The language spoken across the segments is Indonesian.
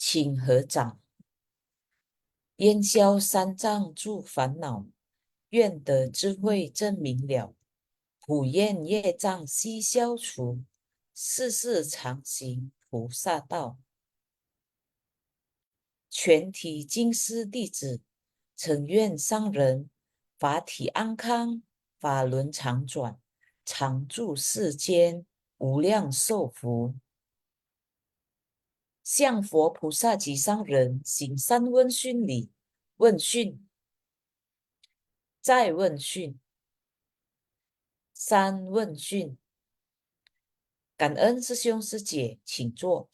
请合掌。烟消三障诸烦恼，愿得智慧真明了。普愿业障悉消除，世世常行菩萨道。全体经师弟子，诚愿上人法体安康，法轮常转，常住世间，无量寿福。向佛菩萨及上人行三问讯礼。问讯，再问讯，三问讯。感恩师兄师姐，请坐。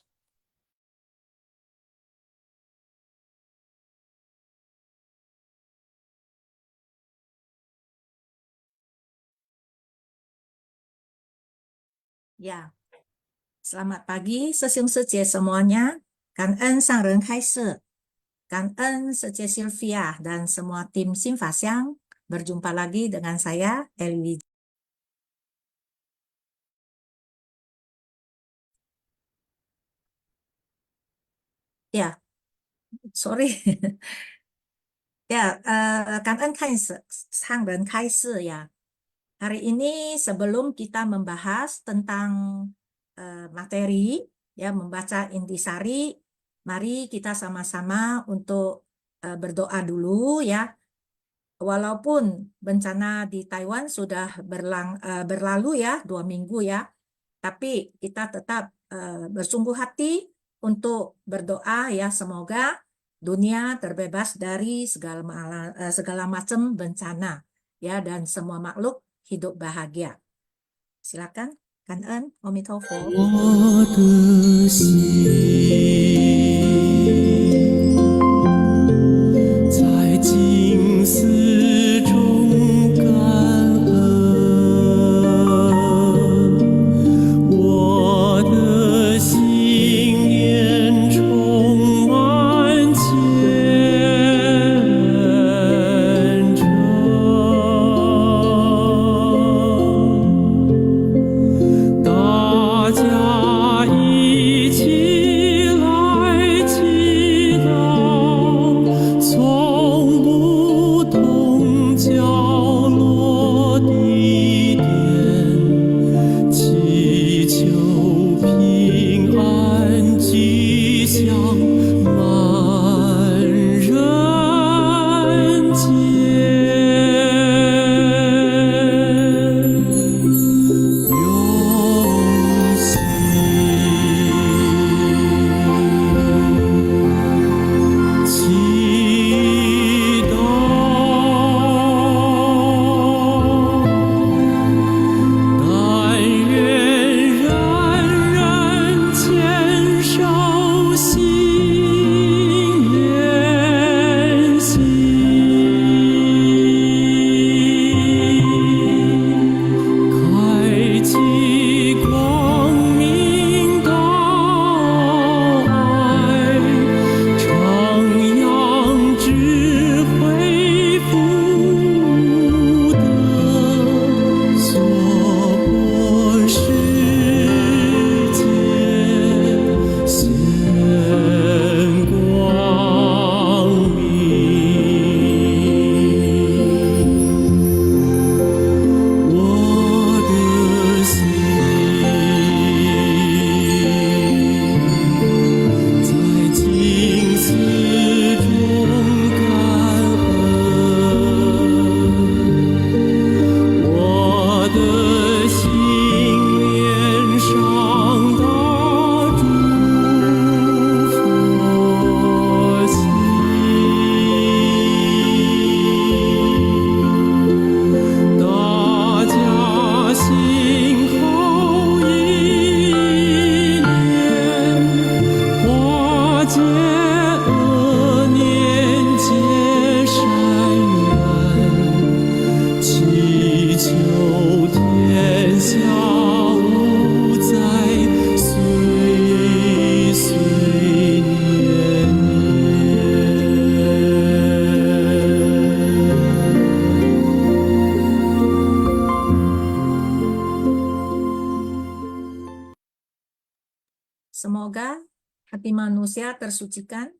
Ya, selamat pagi师兄师姐 semuanya. 感恩上人开示，感恩师姐 Sylvia dan semua tim Simfasiang. Berjumpa lagi dengan saya, Eli. Ya, sorry. Ya, 感恩看上人开示 ya. Hari ini sebelum kita membahas tentang materi, ya membaca intisari, mari kita sama-sama untuk berdoa dulu ya. Walaupun bencana di Taiwan sudah berlalu ya 2 minggu ya, tapi kita tetap bersungguh hati untuk berdoa ya semoga dunia terbebas dari segala macam bencana ya dan semua makhluk hidup bahagia. Silakan, Kangen, Omitofo. 我的心在静思中感恩，我的心念充满虔诚。大家一起来祈祷，从不同角落地点，祈求平安吉祥满人间。用心祈祷，但愿人人坚守信愿行，开启光明道爱，徜徉智慧福德，娑婆世界现光明。我的心在静思中感恩，我的心念上大诸佛心。大家心后一念，化解恶念，结善缘，祈求天下无灾，岁岁年Semoga hati manusia tersucikan.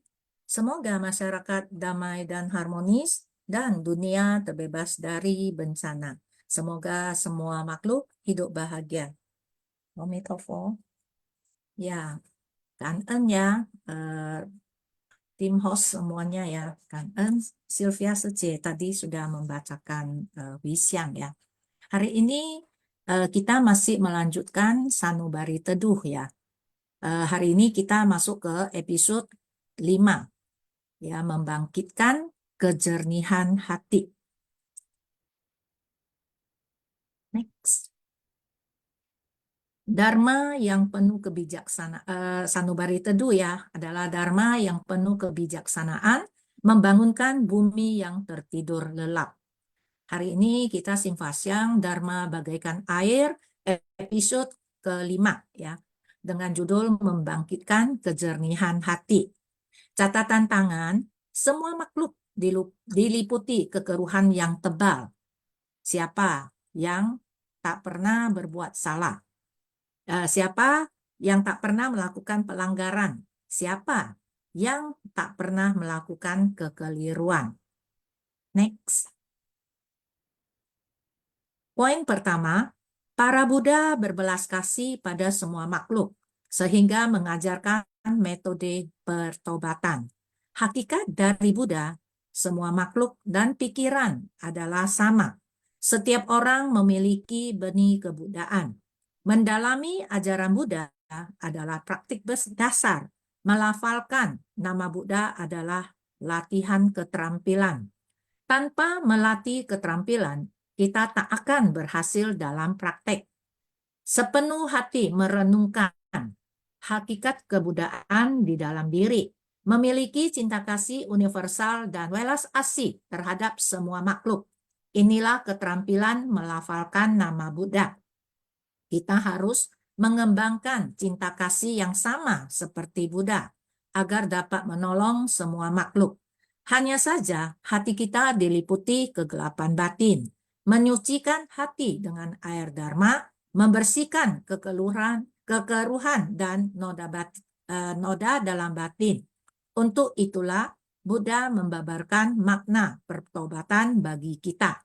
Semoga masyarakat damai dan harmonis dan dunia terbebas dari bencana. Semoga semua makhluk hidup bahagia. Amitofo. Ya, cảm ơn ya tim host semuanya ya. Cảm ơn Sylvia Sece tadi sudah membacakan Wisyang ya. Hari ini kita masih melanjutkan Sanubari Teduh ya. Hari ini kita masuk ke episode 5 ya, membangkitkan kejernihan hati. Next. Dharma yang penuh kebijaksanaan, Sanubari Teduh ya, adalah Dharma yang penuh kebijaksanaan, membangunkan bumi yang tertidur lelap. Hari ini kita Simvasyang Dharma bagaikan air, episode ke-5 ya, dengan judul membangkitkan kejernihan hati. Catatan tangan, semua makhluk diliputi kekeruhan yang tebal. Siapa yang tak pernah berbuat salah? Siapa yang tak pernah melakukan pelanggaran? Siapa yang tak pernah melakukan kekeliruan? Next. Poin pertama, para Buddha berbelas kasih pada semua makhluk, sehingga mengajarkan metode pertobatan. Hakikat dari Buddha, semua makhluk dan pikiran adalah sama. Setiap orang memiliki benih kebudaan. Mendalami ajaran Buddha adalah praktik dasar. Melafalkan nama Buddha adalah latihan keterampilan. Tanpa melatih keterampilan, kita tak akan berhasil dalam praktek. Sepenuh hati merenungkan hakikat kebudayaan di dalam diri, memiliki cinta kasih universal dan welas asih terhadap semua makhluk. Inilah keterampilan melafalkan nama Buddha. Kita harus mengembangkan cinta kasih yang sama seperti Buddha agar dapat menolong semua makhluk. Hanya saja hati kita diliputi kegelapan batin. Menyucikan hati dengan air Dharma, membersihkan kekeruhan dan noda dalam batin. Untuk itulah Buddha membabarkan makna pertobatan bagi kita.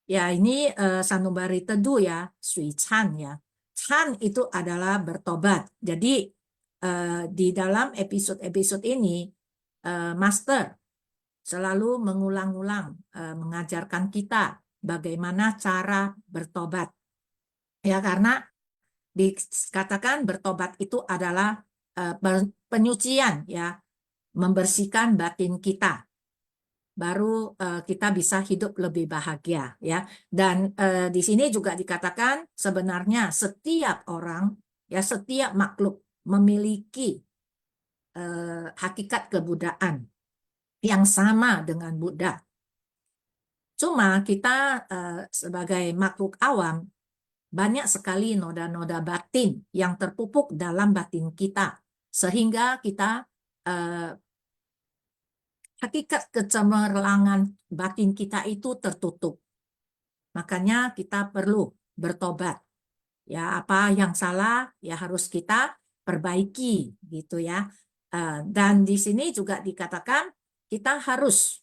Ya, ini Sanubari Teduh ya, Sui Chan ya. Chan itu adalah bertobat. Jadi di dalam episode-episode ini, Master selalu mengulang-ulang mengajarkan kita bagaimana cara bertobat. Ya, karena dikatakan bertobat itu adalah penyucian ya, membersihkan batin kita. Baru kita bisa hidup lebih bahagia ya. Dan di sini juga dikatakan sebenarnya setiap orang ya, setiap makhluk memiliki hakikat kebudayaan yang sama dengan Buddha. Cuma kita sebagai makhluk awam banyak sekali noda-noda batin yang terpupuk dalam batin kita, sehingga kita hakikat kecemerlangan batin kita itu tertutup. Makanya kita perlu bertobat. Ya, apa yang salah ya harus kita perbaiki gitu ya. Dan di sini juga dikatakan kita harus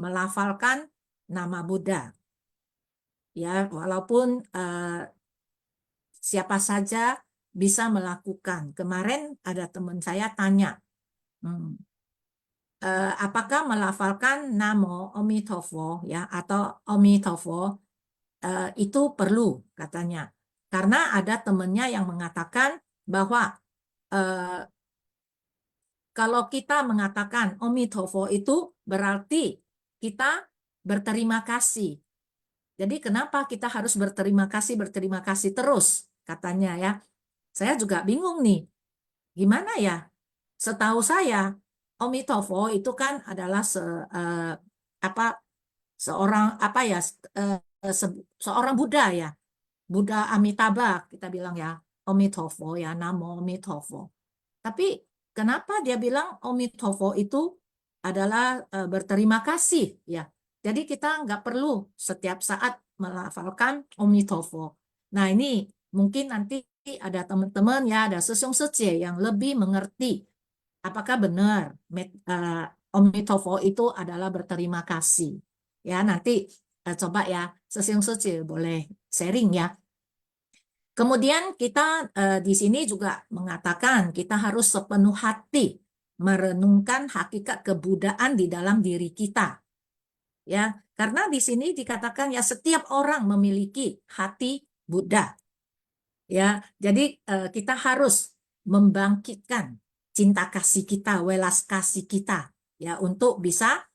melafalkan nama Buddha. Ya, walaupun siapa saja bisa melakukan. Kemarin ada teman saya tanya, apakah melafalkan Namo Omitofo ya atau Omitofo itu perlu katanya, karena ada temannya yang mengatakan bahwa kalau kita mengatakan Omitofo itu berarti kita berterima kasih. Jadi kenapa kita harus berterima kasih terus katanya ya. Saya juga bingung nih, gimana ya? Setahu saya Omitofo itu kan adalah seorang Buddha ya, Buddha Amitabha kita bilang ya, Omitofo ya, Namo Omitofo. Tapi kenapa dia bilang Omitofo itu adalah berterima kasih ya? Jadi kita nggak perlu setiap saat melafalkan Omitofo. Nah ini mungkin nanti ada teman-teman ya, ada Sesung Sece yang lebih mengerti apakah benar Omitofo itu adalah berterima kasih? Ya, nanti coba ya, sesiung suci boleh sharing ya. Kemudian kita di sini juga mengatakan kita harus sepenuh hati merenungkan hakikat kebudaan di dalam diri kita. Ya, karena di sini dikatakan ya setiap orang memiliki hati Buddha. Ya, jadi kita harus membangkitkan cinta kasih kita, welas kasih kita ya untuk bisa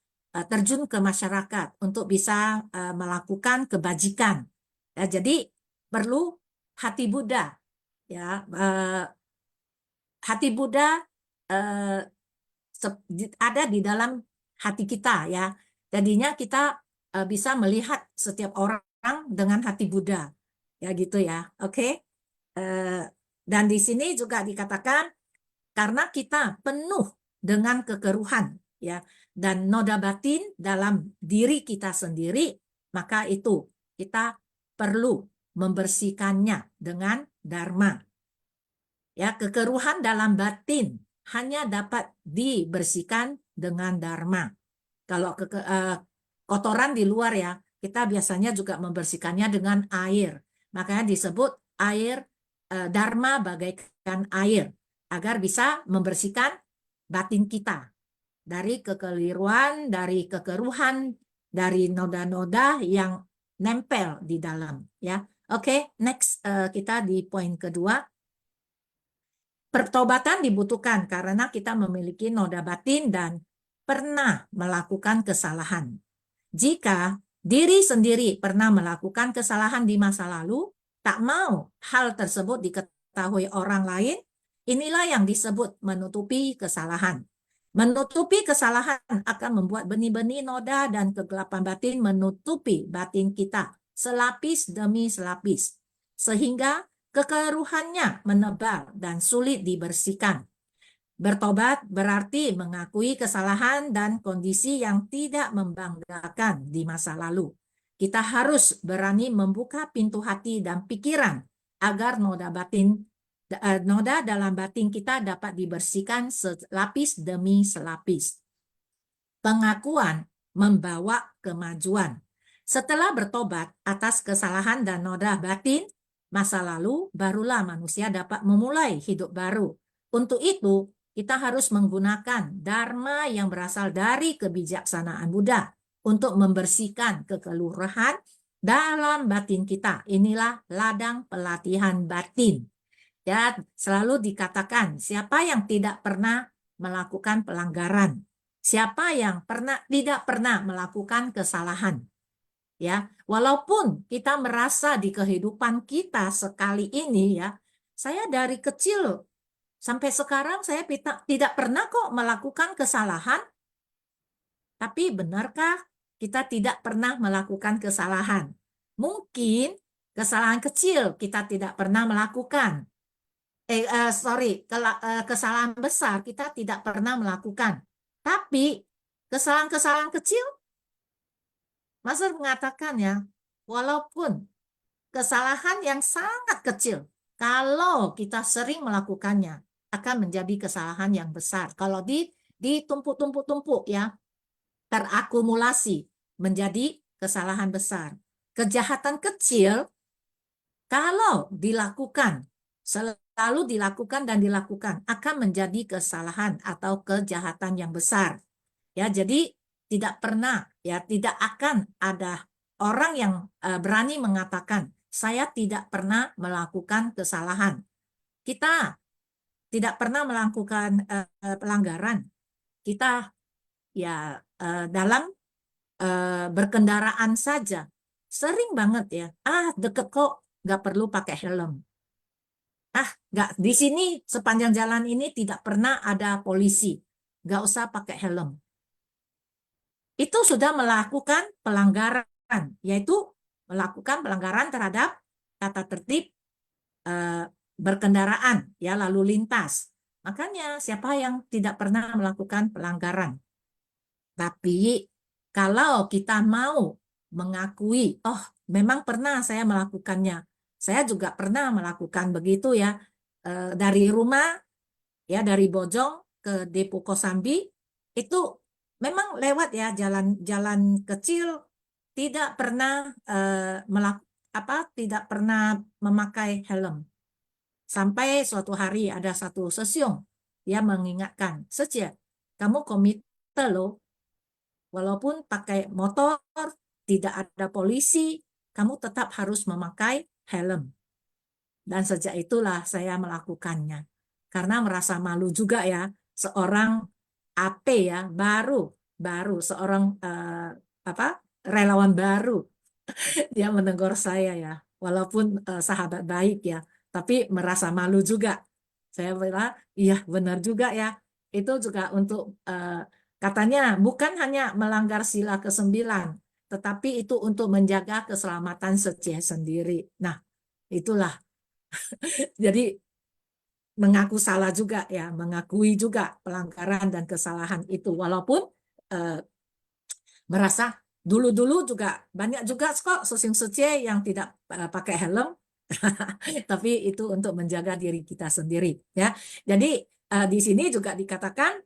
terjun ke masyarakat, untuk bisa melakukan kebajikan. Ya, jadi perlu hati Buddha ya. Hati Buddha ada di dalam hati kita ya. Jadinya kita bisa melihat setiap orang dengan hati Buddha. Ya gitu ya. Oke. Dan di sini juga dikatakan karena kita penuh dengan kekeruhan ya dan noda batin dalam diri kita sendiri, maka itu kita perlu membersihkannya dengan dharma. Ya, kekeruhan dalam batin hanya dapat dibersihkan dengan dharma. Kalau kotoran di luar ya, kita biasanya juga membersihkannya dengan air. Makanya disebut air dharma bagaikan air, agar bisa membersihkan batin kita dari kekeliruan, dari kekeruhan, dari noda-noda yang nempel di dalam. Ya, oke, next kita di poin kedua. Pertobatan dibutuhkan karena kita memiliki noda batin dan pernah melakukan kesalahan. Jika diri sendiri pernah melakukan kesalahan di masa lalu, tak mau hal tersebut diketahui orang lain, inilah yang disebut menutupi kesalahan. Menutupi kesalahan akan membuat benih-benih noda dan kegelapan batin menutupi batin kita selapis demi selapis, sehingga kekeruhannya menebal dan sulit dibersihkan. Bertobat berarti mengakui kesalahan dan kondisi yang tidak membanggakan di masa lalu. Kita harus berani membuka pintu hati dan pikiran agar noda dalam batin kita dapat dibersihkan selapis demi selapis. Pengakuan membawa kemajuan. Setelah bertobat atas kesalahan dan noda batin masa lalu, barulah manusia dapat memulai hidup baru. Untuk itu, kita harus menggunakan dharma yang berasal dari kebijaksanaan Buddha untuk membersihkan kekeluruhan dalam batin kita. Inilah ladang pelatihan batin. Ya, selalu dikatakan siapa yang tidak pernah melakukan pelanggaran, siapa yang tidak pernah melakukan kesalahan. Ya, walaupun kita merasa di kehidupan kita sekali ini ya, saya dari kecil sampai sekarang saya tidak pernah kok melakukan kesalahan. Tapi benarkah kita tidak pernah melakukan kesalahan? Mungkin kesalahan kecil kita tidak pernah melakukan. Kesalahan besar kita tidak pernah melakukan. Tapi kesalahan-kesalahan kecil, Master mengatakan ya, walaupun kesalahan yang sangat kecil, kalau kita sering melakukannya, akan menjadi kesalahan yang besar. Kalau ditumpuk-tumpuk-tumpuk ya, terakumulasi menjadi kesalahan besar. Kejahatan kecil, kalau dilakukan, selalu dilakukan dan dilakukan, akan menjadi kesalahan atau kejahatan yang besar. Ya, jadi tidak pernah, ya tidak akan ada orang yang berani mengatakan, saya tidak pernah melakukan kesalahan. Kita tidak pernah melakukan pelanggaran. Kita ya dalam berkendaraan saja sering banget ya, deket kok nggak perlu pakai helm. Nggak, di sini sepanjang jalan ini tidak pernah ada polisi, nggak usah pakai helm. Itu sudah melakukan pelanggaran, yaitu melakukan pelanggaran terhadap tata tertib berkendaraan, ya lalu lintas. Makanya siapa yang tidak pernah melakukan pelanggaran? Tapi kalau kita mau mengakui, oh memang pernah saya melakukannya, saya juga pernah melakukan begitu ya, dari rumah, ya dari Bojong ke Depo Kosambi itu memang lewat ya jalan-jalan kecil, tidak pernah tidak pernah memakai helm. Sampai suatu hari ada satu sesiung yang mengingatkan, "Sejak kamu komite loh, walaupun pakai motor, tidak ada polisi, kamu tetap harus memakai helm." Dan sejak itulah saya melakukannya. Karena merasa malu juga ya, seorang AP ya, baru seorang relawan baru dia menegur saya ya, walaupun sahabat baik ya, tapi merasa malu juga. Saya bilang, iya benar juga ya. Itu juga untuk katanya bukan hanya melanggar sila ke-9, tetapi itu untuk menjaga keselamatan Sejeh sendiri. Nah, itulah. Jadi mengaku salah juga ya, mengakui juga pelanggaran dan kesalahan itu, walaupun merasa dulu-dulu juga banyak juga kok Sesiung Sejeh yang tidak pakai helm, tapi itu untuk menjaga diri kita sendiri ya. Jadi di sini juga dikatakan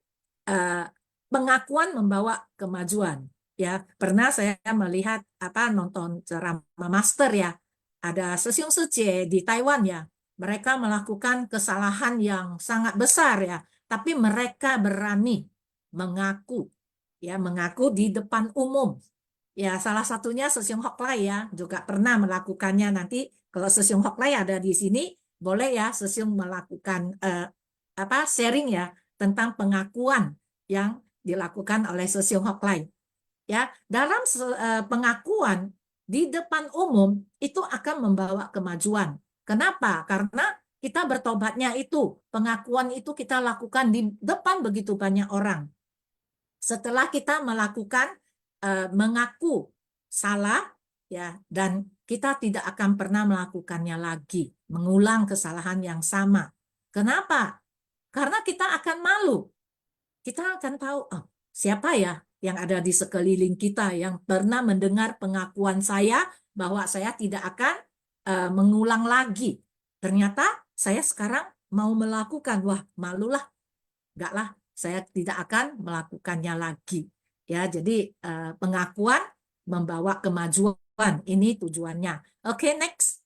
pengakuan membawa kemajuan ya. Pernah saya melihat nonton ceramah master ya, ada Sesiung Sejeh di Taiwan ya, mereka melakukan kesalahan yang sangat besar ya, tapi mereka berani mengaku ya, mengaku di depan umum. Ya, salah satunya Sesiung Hoklai ya, juga pernah melakukannya. Nanti kalau Sesiung Hoklai ada di sini, boleh ya Sesiung melakukan sharing ya tentang pengakuan yang dilakukan oleh Sesiung Hoklai. Ya, dalam pengakuan di depan umum itu akan membawa kemajuan. Kenapa? Karena kita bertobatnya itu, pengakuan itu kita lakukan di depan begitu banyak orang. Setelah kita melakukan mengaku salah ya, dan kita tidak akan pernah melakukannya lagi, mengulang kesalahan yang sama. Kenapa? Karena kita akan malu. Kita akan tahu, oh, siapa ya yang ada di sekeliling kita yang pernah mendengar pengakuan saya bahwa saya tidak akan mengulang lagi. Ternyata saya sekarang mau melakukan, wah malulah, enggak lah, saya tidak akan melakukannya lagi. Ya, jadi pengakuan membawa kemajuan, ini tujuannya. Oke, next.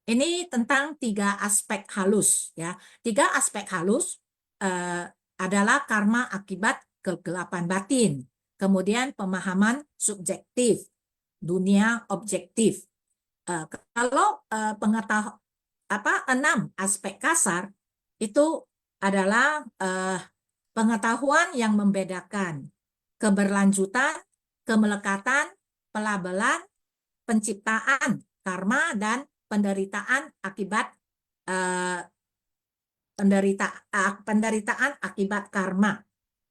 Ini tentang 3 aspek halus ya. 3 aspek halus adalah karma akibat kegelapan batin, kemudian pemahaman subjektif, dunia objektif. Kalau pengetahuan 6 aspek kasar itu adalah pengetahuan yang membedakan keberlanjutan, kemelekatan, pelabelan, penciptaan, karma, dan penderitaan akibat penderitaan akibat karma.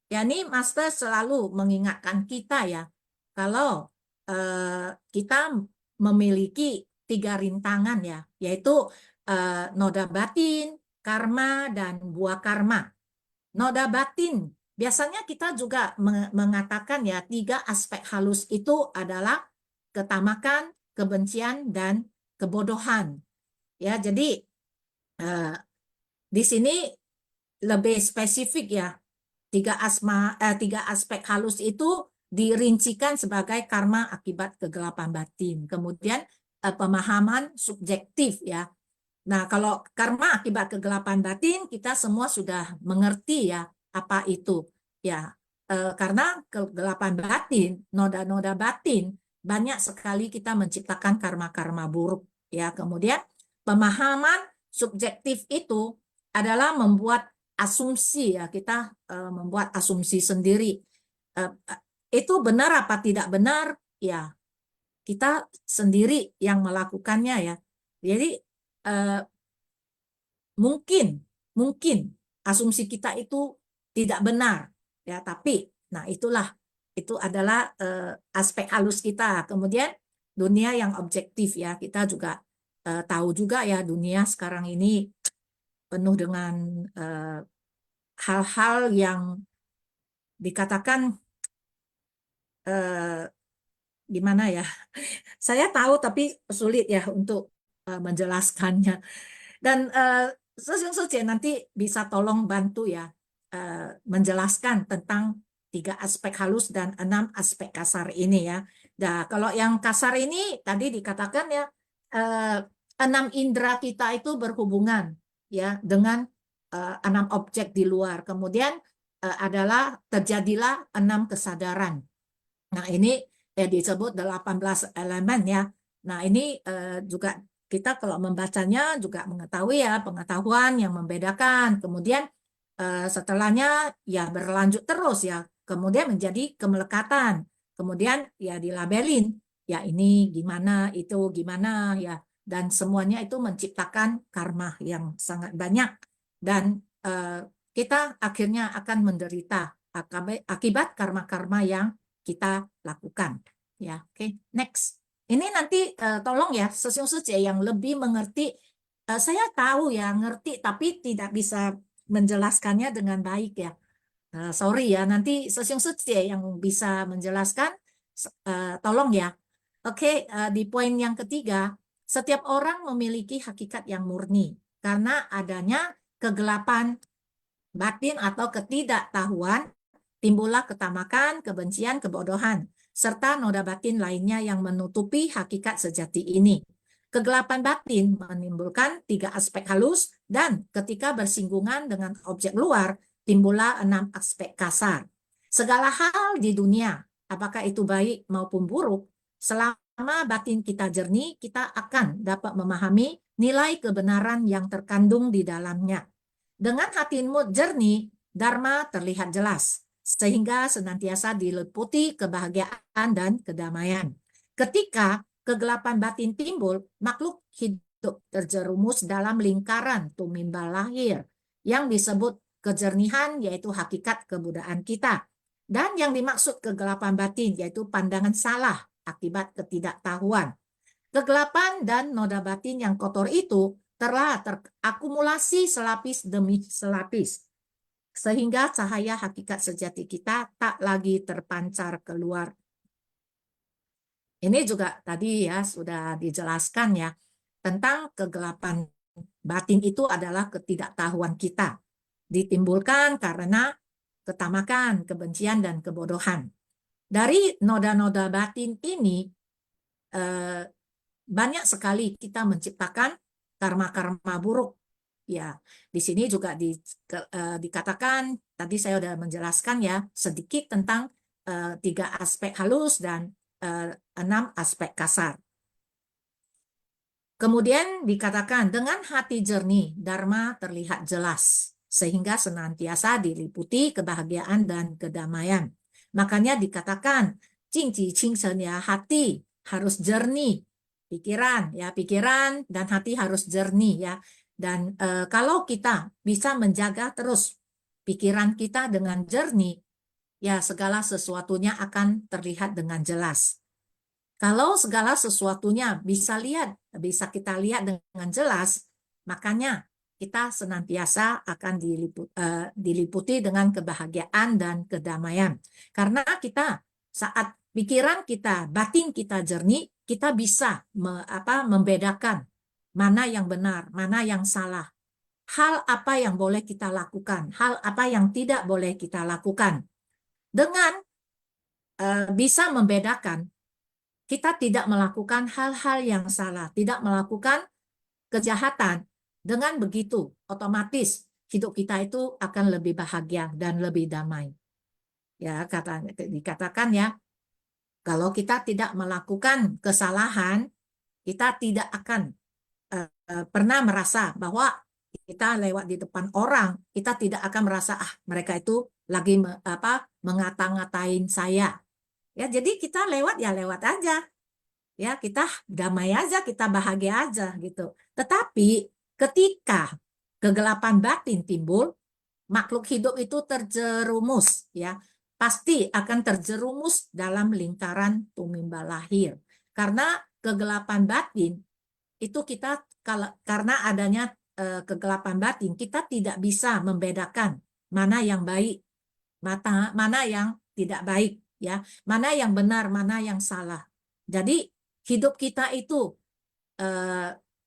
Ya, ini Master selalu mengingatkan kita ya, kalau kita memiliki 3 rintangan ya, yaitu noda batin, karma, dan buah karma. Noda batin, biasanya kita juga mengatakan ya, 3 aspek halus itu adalah ketamakan, kebencian, dan kebodohan. Ya, jadi di sini lebih spesifik ya, 3 aspek halus itu dirincikan sebagai karma akibat kegelapan batin. Kemudian pemahaman subjektif ya. Nah, kalau karma akibat kegelapan batin kita semua sudah mengerti ya apa itu. Ya, karena kegelapan batin, noda-noda batin, banyak sekali kita menciptakan karma-karma buruk ya. Kemudian pemahaman subjektif itu adalah membuat asumsi ya, kita membuat asumsi sendiri. Itu benar apa tidak benar ya, kita sendiri yang melakukannya ya. Jadi mungkin asumsi kita itu tidak benar ya, tapi nah itulah, itu adalah aspek halus kita. Kemudian dunia yang objektif ya, kita juga tahu juga ya, dunia sekarang ini penuh dengan hal-hal yang dikatakan gimana ya, saya tahu tapi sulit ya untuk menjelaskannya. Dan Sesiung Suci nanti bisa tolong bantu ya menjelaskan tentang 3 aspek halus dan 6 aspek kasar ini ya. Nah, kalau yang kasar ini tadi dikatakan ya 6 indera kita itu berhubungan ya dengan 6 objek di luar. Kemudian adalah terjadilah 6 kesadaran. Nah, ini disebut 18 elemen ya. Nah, ini juga kita kalau membacanya juga mengetahui ya pengetahuan yang membedakan. Kemudian setelahnya ya berlanjut terus ya. Kemudian menjadi kemelekatan. Kemudian ya dilabelin. Ya ini gimana, itu gimana ya. Dan semuanya itu menciptakan karma yang sangat banyak. Dan kita akhirnya akan menderita akibat karma-karma yang kita lakukan. Ya, oke. Next. Ini nanti tolong ya Sesiung Suci yang lebih mengerti. Saya tahu ya ngerti tapi tidak bisa menjelaskannya dengan baik ya. Sorry ya, nanti Sesiung Suci yang bisa menjelaskan. Tolong ya. Oke, di poin yang ketiga, setiap orang memiliki hakikat yang murni karena adanya kegelapan batin atau ketidaktahuan, timbullah ketamakan, kebencian, kebodohan, serta noda batin lainnya yang menutupi hakikat sejati ini. Kegelapan batin menimbulkan 3 aspek halus dan ketika bersinggungan dengan objek luar, timbullah 6 aspek kasar. Segala hal di dunia, apakah itu baik maupun buruk, selama batin kita jernih, kita akan dapat memahami nilai kebenaran yang terkandung di dalamnya. Dengan hatimu jernih, Dharma terlihat jelas, sehingga senantiasa diliputi kebahagiaan dan kedamaian. Ketika kegelapan batin timbul, makhluk hidup terjerumus dalam lingkaran tumimbal lahir, yang disebut kejernihan, yaitu hakikat kebudayaan kita. Dan yang dimaksud kegelapan batin, yaitu pandangan salah akibat ketidaktahuan. Kegelapan dan noda batin yang kotor itu telah terakumulasi selapis demi selapis, sehingga cahaya hakikat sejati kita tak lagi terpancar keluar. Ini juga tadi ya sudah dijelaskan ya, tentang kegelapan batin itu adalah ketidaktahuan kita, ditimbulkan karena ketamakan, kebencian, dan kebodohan. Dari noda-noda batin ini, banyak sekali kita menciptakan karma-karma buruk. Ya, di sini juga dikatakan, tadi saya sudah menjelaskan ya, sedikit tentang 3 aspek halus dan 6 aspek kasar. Kemudian dikatakan, dengan hati jernih, Dharma terlihat jelas, sehingga senantiasa diliputi kebahagiaan dan kedamaian. Makanya dikatakan, Jingji Qingchen ya, hati harus jernih. Pikiran dan hati harus jernih ya. Dan kalau kita bisa menjaga terus pikiran kita dengan jernih, ya segala sesuatunya akan terlihat dengan jelas. Kalau segala sesuatunya bisa kita lihat dengan jelas, makanya kita senantiasa akan diliputi dengan kebahagiaan dan kedamaian. Karena kita saat pikiran kita, batin kita jernih, kita bisa membedakan mana yang benar, mana yang salah. Hal apa yang boleh kita lakukan, hal apa yang tidak boleh kita lakukan. Dengan bisa membedakan, kita tidak melakukan hal-hal yang salah, tidak melakukan kejahatan. Dengan begitu, otomatis hidup kita itu akan lebih bahagia dan lebih damai. Ya, dikatakan ya, kalau kita tidak melakukan kesalahan, kita tidak akan pernah merasa bahwa kita lewat di depan orang, kita tidak akan merasa mereka itu lagi mengata-ngatain saya. Ya, jadi kita lewat aja. Ya, kita damai aja, kita bahagia aja gitu. Tetapi ketika kegelapan batin timbul, makhluk hidup itu terjerumus ya. Pasti akan terjerumus dalam lingkaran tumimbal lahir. Karena kegelapan batin itu kita karena adanya kegelapan batin, kita tidak bisa membedakan mana yang baik, mana yang tidak baik ya, mana yang benar, mana yang salah. Jadi hidup kita itu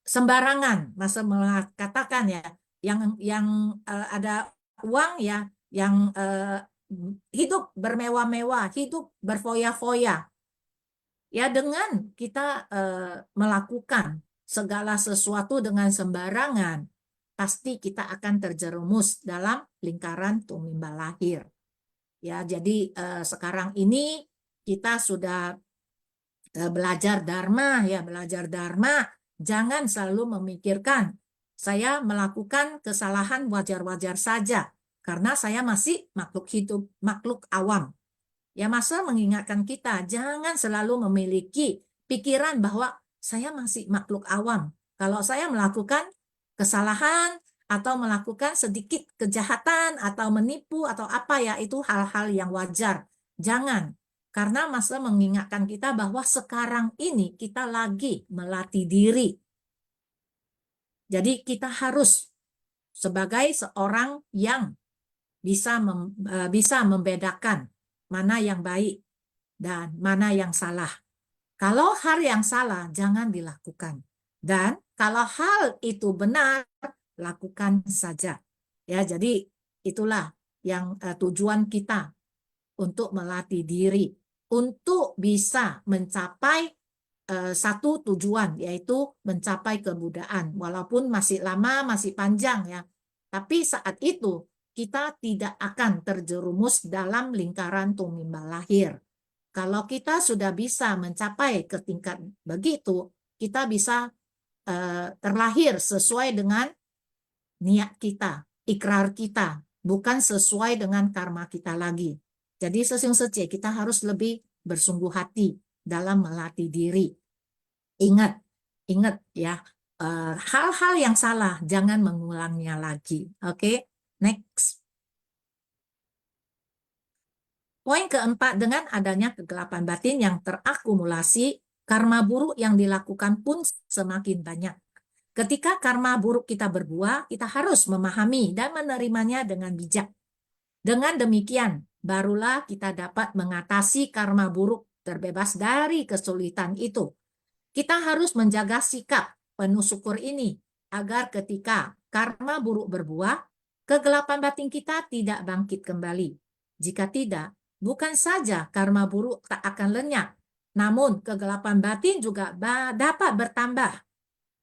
sembarangan, masa mengatakan ya, yang ada uang ya, yang hidup bermewah-mewah, hidup berfoya-foya. Ya dengan kita melakukan segala sesuatu dengan sembarangan, pasti kita akan terjerumus dalam lingkaran tumimba lahir. Ya, jadi sekarang ini kita sudah belajar dharma ya, belajar dharma, jangan selalu memikirkan saya melakukan kesalahan wajar-wajar saja karena saya masih makhluk hidup, makhluk awam. Ya, masa mengingatkan kita jangan selalu memiliki pikiran bahwa saya masih makhluk awam. Kalau saya melakukan kesalahan atau melakukan sedikit kejahatan atau menipu atau apa ya, itu hal-hal yang wajar. Jangan. Karena masa mengingatkan kita bahwa sekarang ini kita lagi melatih diri. Jadi kita harus sebagai seorang yang bisa membedakan mana yang baik dan mana yang salah. Kalau hal yang salah, jangan dilakukan. Dan kalau hal itu benar, lakukan saja. Ya, jadi itulah yang tujuan kita untuk melatih diri, untuk bisa mencapai satu tujuan, yaitu mencapai kebudaan. Walaupun masih lama, masih panjang ya. Tapi saat itu, kita tidak akan terjerumus dalam lingkaran tumimba lahir. Kalau kita sudah bisa mencapai ke tingkat begitu, kita bisa terlahir sesuai dengan niat kita, ikrar kita, bukan sesuai dengan karma kita lagi. Jadi sesungguhnya kita harus lebih bersungguh hati dalam melatih diri. Ingat ya, hal-hal yang salah jangan mengulangnya lagi. Oke, next. Poin keempat, dengan adanya kegelapan batin yang terakumulasi, karma buruk yang dilakukan pun semakin banyak. Ketika karma buruk kita berbuah, kita harus memahami dan menerimanya dengan bijak. Dengan demikian, barulah kita dapat mengatasi karma buruk, terbebas dari kesulitan itu. Kita harus menjaga sikap penuh syukur ini, agar ketika karma buruk berbuah, kegelapan batin kita tidak bangkit kembali. Jika tidak, bukan saja karma buruk tak akan lenyap, namun kegelapan batin juga dapat bertambah.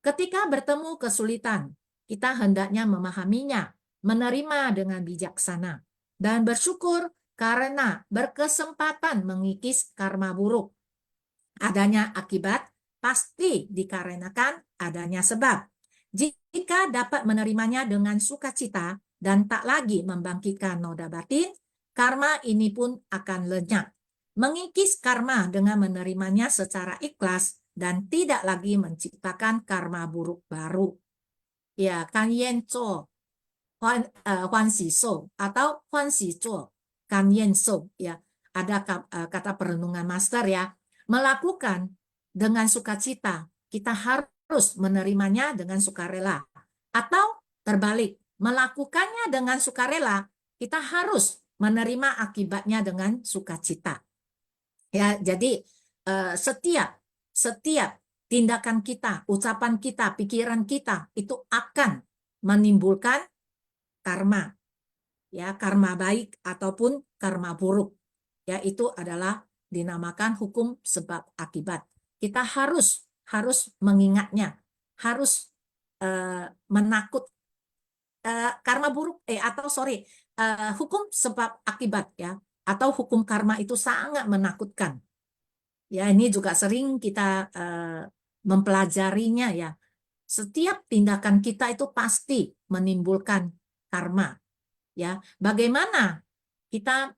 Ketika bertemu kesulitan, kita hendaknya memahaminya, menerima dengan bijaksana, dan bersyukur karena berkesempatan mengikis karma buruk. Adanya akibat pasti dikarenakan adanya sebab. Jika dapat menerimanya dengan sukacita dan tak lagi membangkitkan noda batin, karma ini pun akan lenyap. Mengikis karma dengan menerimanya secara ikhlas dan tidak lagi menciptakan karma buruk baru. Ya, kan yen zo, huan si so, atau huan si zo, kan yen so. Ya, ada kata perenungan master ya. Melakukan dengan sukacita, kita harus menerimanya dengan sukarela. Atau terbalik, melakukannya dengan sukarela, kita harus menerima akibatnya dengan sukacita. Ya, jadi setiap tindakan kita, ucapan kita, pikiran kita itu akan menimbulkan karma. Ya, karma baik ataupun karma buruk. Ya, itu adalah dinamakan hukum sebab akibat. Kita harus mengingatnya, harus menakut karma buruk hukum sebab akibat ya, atau hukum karma itu sangat menakutkan. Ya, ini juga sering kita mempelajarinya ya. Setiap tindakan kita itu pasti menimbulkan karma. Ya, bagaimana kita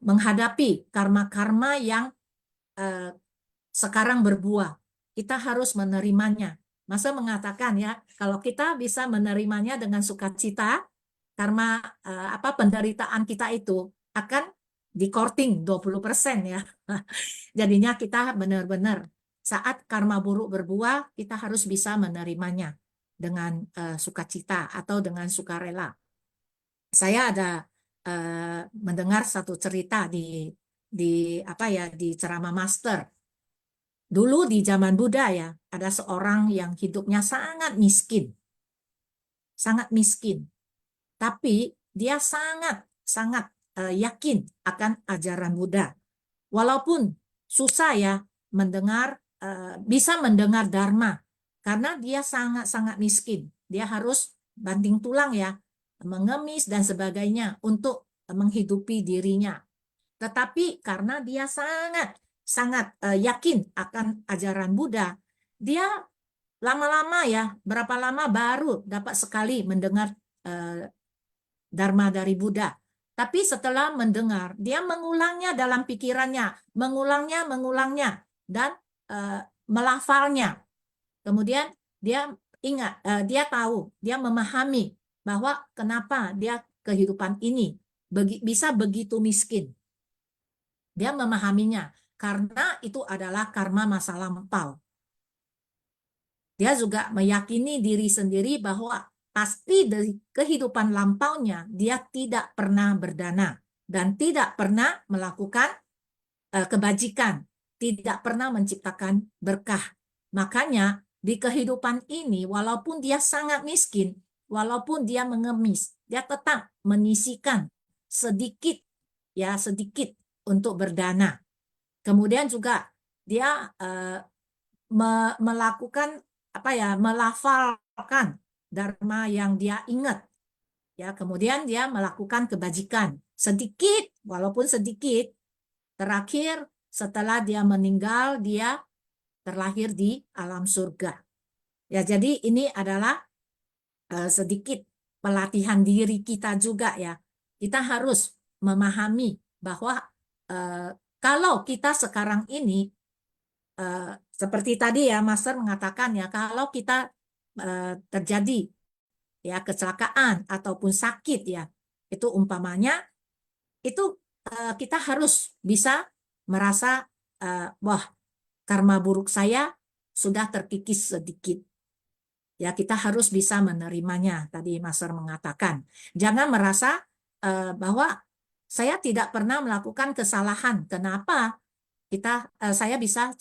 menghadapi karma-karma yang sekarang berbuah? Kita harus menerimanya. Masa mengatakan ya, kalau kita bisa menerimanya dengan sukacita, karma penderitaan kita itu akan di-korting 20% ya. Jadinya kita benar-benar saat karma buruk berbuah, kita harus bisa menerimanya dengan sukacita atau dengan sukarela. Saya ada mendengar satu cerita di ceramah master. Dulu di zaman Buddha ya, ada seorang yang hidupnya sangat miskin. Sangat miskin. Tapi dia sangat yakin akan ajaran Buddha. Walaupun susah ya bisa mendengar Dharma, karena dia sangat-sangat miskin. Dia harus banting tulang ya, mengemis dan sebagainya untuk menghidupi dirinya. Tetapi karena dia sangat yakin akan ajaran Buddha, dia lama-lama ya, berapa lama baru dapat sekali mendengar Dharma dari Buddha. Tapi setelah mendengar, dia mengulangnya dalam pikirannya, mengulangnya, dan melafalnya. Kemudian dia ingat, dia tahu, dia memahami bahwa kenapa dia kehidupan ini bisa begitu miskin. Dia memahaminya karena itu adalah karma masa lampau. Dia juga meyakini diri sendiri bahwa pasti dari kehidupan lampaunya dia tidak pernah berdana dan tidak pernah melakukan kebajikan, tidak pernah menciptakan berkah. Makanya di kehidupan ini walaupun dia sangat miskin, walaupun dia mengemis, dia tetap menyisihkan sedikit untuk berdana. Kemudian juga dia melakukan melafalkan dharma yang dia ingat. Ya, kemudian dia melakukan kebajikan sedikit, walaupun sedikit. Terakhir setelah dia meninggal, dia terlahir di alam surga. Ya, jadi ini adalah sedikit pelatihan diri kita juga ya. Kita harus memahami bahwa kalau kita sekarang ini seperti tadi ya Master mengatakan ya, kalau kita terjadi ya kecelakaan ataupun sakit ya, itu umpamanya itu kita harus bisa merasa wah, karma buruk saya sudah terkikis sedikit. Ya, kita harus bisa menerimanya. Tadi Master mengatakan, jangan merasa bahwa saya tidak pernah melakukan kesalahan. Kenapa saya bisa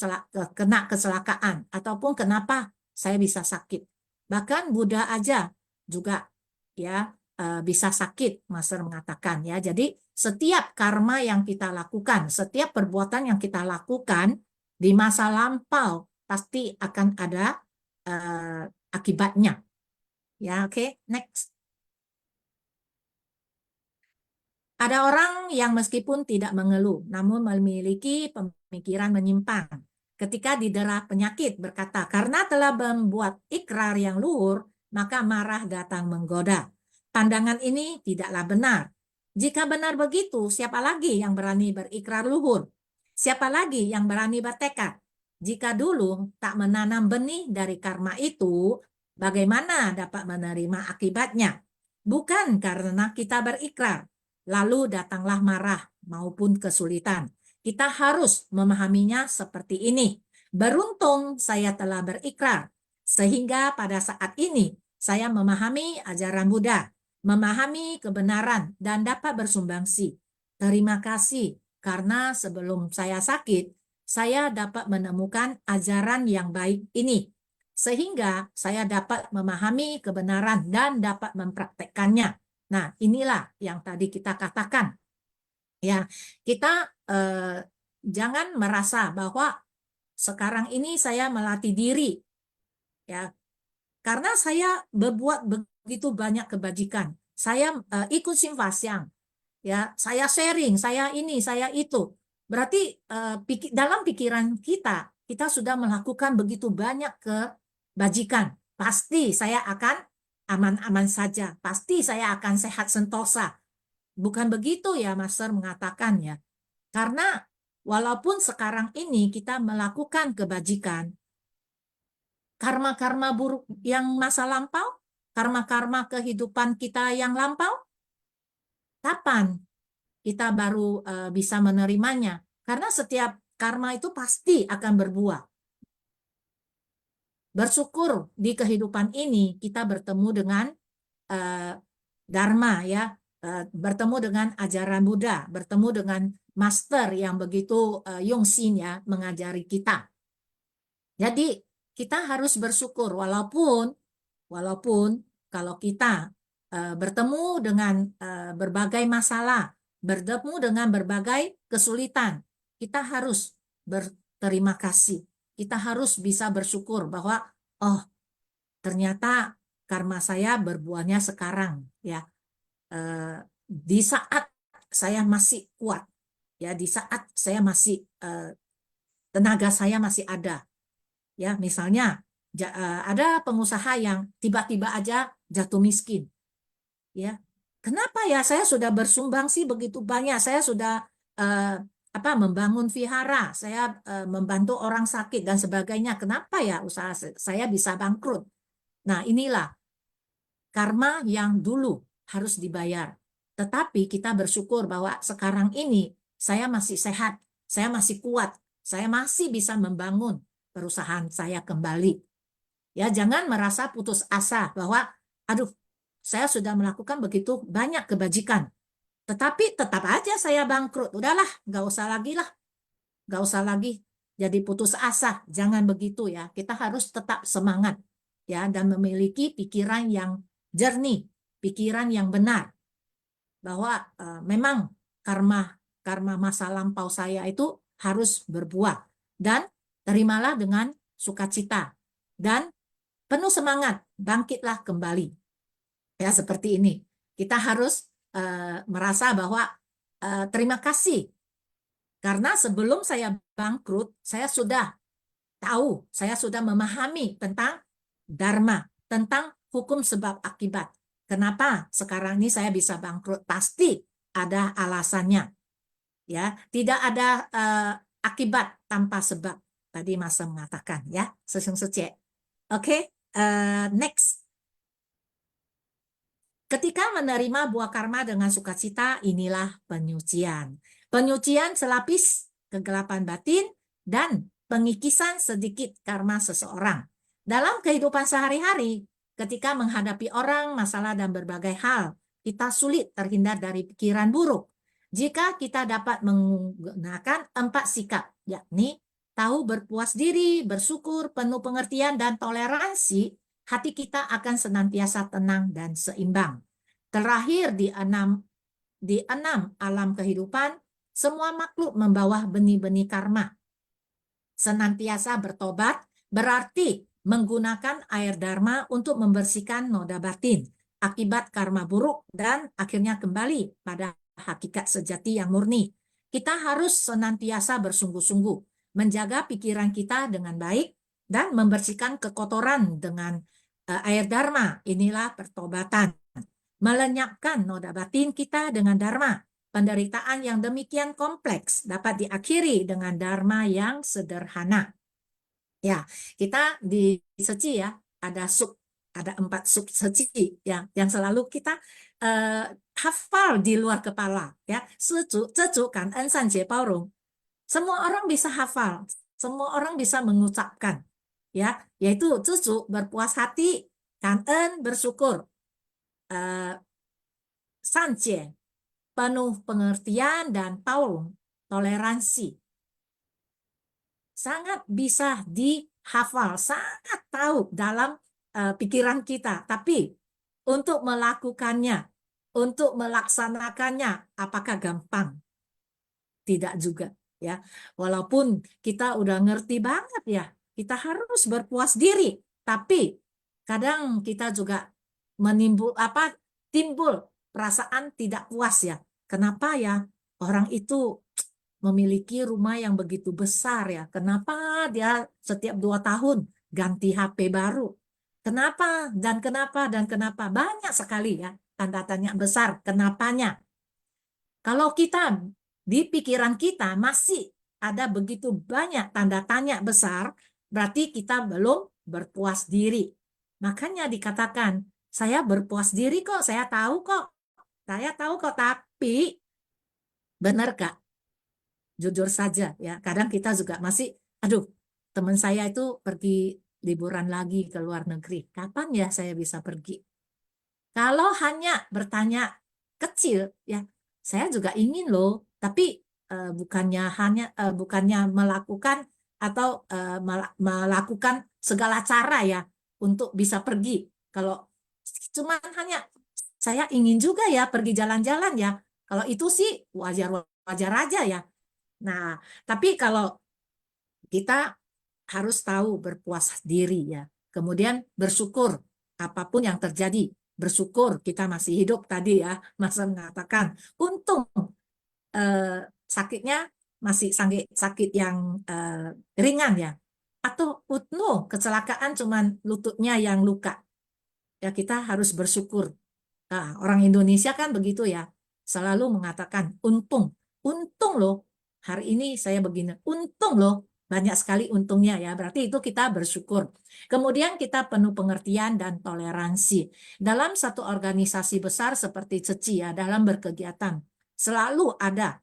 kena kecelakaan ataupun kenapa saya bisa sakit? Bahkan Buddha aja juga ya bisa sakit, Master mengatakan ya. Jadi setiap karma yang kita lakukan, setiap perbuatan yang kita lakukan di masa lampau pasti akan ada akibatnya. Ya, oke, next. Ada orang yang meskipun tidak mengeluh, namun memiliki pemikiran menyimpang. Ketika didera penyakit berkata, karena telah membuat ikrar yang luhur, maka marah datang menggoda. Pandangan ini tidaklah benar. Jika benar begitu, siapa lagi yang berani berikrar luhur? Siapa lagi yang berani bertekad? Jika dulu tak menanam benih dari karma itu, bagaimana dapat menerima akibatnya? Bukan karena kita berikrar, lalu datanglah marah maupun kesulitan. Kita harus memahaminya seperti ini. Beruntung saya telah berikrar, sehingga pada saat ini saya memahami ajaran Buddha, memahami kebenaran, dan dapat bersumbangsi. Terima kasih, karena sebelum saya sakit, saya dapat menemukan ajaran yang baik ini, sehingga saya dapat memahami kebenaran dan dapat mempraktekkannya. Nah, inilah yang tadi kita katakan. Ya, kita jangan merasa bahwa sekarang ini saya melatih diri. Ya, karena saya berbuat begitu banyak kebajikan. Saya ikut Simfasyang. Ya, saya sharing, saya ini, saya itu. Berarti dalam pikiran kita sudah melakukan begitu banyak kebajikan. Pasti saya akan aman-aman saja. Pasti saya akan sehat sentosa. Bukan begitu ya, Master mengatakan ya. Karena walaupun sekarang ini kita melakukan kebajikan, karma-karma buruk yang masa lampau, karma-karma kehidupan kita yang lampau, kapan kita baru bisa menerimanya? Karena setiap karma itu pasti akan berbuah. Bersyukur di kehidupan ini kita bertemu dengan Dharma ya, bertemu dengan ajaran Buddha, bertemu dengan master yang begitu Yongxin ya mengajari kita. Jadi kita harus bersyukur walaupun kalau kita bertemu dengan berbagai masalah, bertemu dengan berbagai kesulitan, kita harus berterima kasih. Kita harus bisa bersyukur bahwa oh, ternyata karma saya berbuahnya sekarang, ya. Di saat saya masih kuat, ya, di saat saya masih tenaga saya masih ada, ya. Misalnya ada pengusaha yang tiba-tiba aja jatuh miskin, ya. Kenapa ya saya sudah bersumbang sih begitu banyak, saya sudah membangun vihara, saya membantu orang sakit dan sebagainya. Kenapa ya usaha saya bisa bangkrut? Nah, inilah karma yang dulu harus dibayar. Tetapi kita bersyukur bahwa sekarang ini saya masih sehat, saya masih kuat, saya masih bisa membangun perusahaan saya kembali. Ya, jangan merasa putus asa bahwa aduh, saya sudah melakukan begitu banyak kebajikan, tetapi tetap aja saya bangkrut. Udahlah, nggak usah lagi lah, nggak usah lagi jadi putus asa. Jangan begitu ya. Kita harus tetap semangat ya dan memiliki pikiran yang jernih, pikiran yang benar bahwa memang karma masa lampau saya itu harus berbuah, dan terimalah dengan sukacita dan penuh semangat, bangkitlah kembali. Ya, seperti ini. Kita harus merasa bahwa terima kasih karena sebelum saya bangkrut, saya sudah tahu, saya sudah memahami tentang dharma, tentang hukum sebab akibat. Kenapa sekarang ini saya bisa bangkrut? Pasti ada alasannya. Ya, tidak ada akibat tanpa sebab. Tadi Mas mengatakan ya, sesung secek. Oke, next. Ketika menerima buah karma dengan sukacita, inilah penyucian. Penyucian selapis kegelapan batin dan pengikisan sedikit karma seseorang. Dalam kehidupan sehari-hari, ketika menghadapi orang, masalah, dan berbagai hal, kita sulit terhindar dari pikiran buruk. Jika kita dapat menggunakan 4 sikap, yakni tahu berpuas diri, bersyukur, penuh pengertian, dan toleransi, hati kita akan senantiasa tenang dan seimbang. Terlahir di enam alam kehidupan, semua makhluk membawa benih-benih karma. Senantiasa bertobat berarti menggunakan air dharma untuk membersihkan noda batin, akibat karma buruk, dan akhirnya kembali pada hakikat sejati yang murni. Kita harus senantiasa bersungguh-sungguh, menjaga pikiran kita dengan baik, dan membersihkan kekotoran dengan air dharma. Inilah pertobatan. Melenyapkan noda batin kita dengan dharma. Penderitaan yang demikian kompleks dapat diakhiri dengan dharma yang sederhana. Ya, kita di seci ya, ada 4 sub seci ya, yang selalu kita hafal di luar kepala ya. Secu kan ensan jie baorong. Semua orang bisa hafal, semua orang bisa mengucapkan ya, yaitu cucu berpuas hati, kanen bersyukur, sanjie penuh pengertian, dan taurung toleransi. Sangat bisa dihafal, sangat tahu dalam pikiran kita, tapi untuk melakukannya, untuk melaksanakannya, apakah gampang? Tidak juga ya. Walaupun kita udah ngerti banget ya, kita harus berpuas diri, tapi kadang kita juga timbul perasaan tidak puas ya. Kenapa ya orang itu memiliki rumah yang begitu besar ya? Kenapa dia setiap 2 tahun ganti HP baru? Kenapa dan kenapa dan kenapa? Banyak sekali ya tanda tanya besar kenapanya. Kalau kita di pikiran kita masih ada begitu banyak tanda tanya besar, berarti kita belum berpuas diri. Makanya dikatakan, saya berpuas diri kok, saya tahu kok, tapi benar Kak? Jujur saja ya, kadang kita juga masih, aduh, teman saya itu pergi liburan lagi ke luar negeri, kapan ya saya bisa pergi? Kalau hanya bertanya kecil ya, saya juga ingin loh, tapi bukannya melakukan atau melakukan segala cara ya untuk bisa pergi. Kalau cuma hanya saya ingin juga ya pergi jalan-jalan ya, kalau itu sih wajar-wajar aja ya. Nah, tapi kalau kita harus tahu berpuas diri ya, kemudian bersyukur apapun yang terjadi, bersyukur kita masih hidup tadi ya, Mas mengatakan untung sakitnya masih sakit yang ringan ya, atau utno kecelakaan cuman lututnya yang luka ya, kita harus bersyukur. Nah, orang Indonesia kan begitu ya, selalu mengatakan untung loh hari ini saya begini, untung loh, banyak sekali untungnya ya, berarti itu kita bersyukur. Kemudian kita penuh pengertian dan toleransi dalam satu organisasi besar seperti CECI ya, dalam berkegiatan selalu ada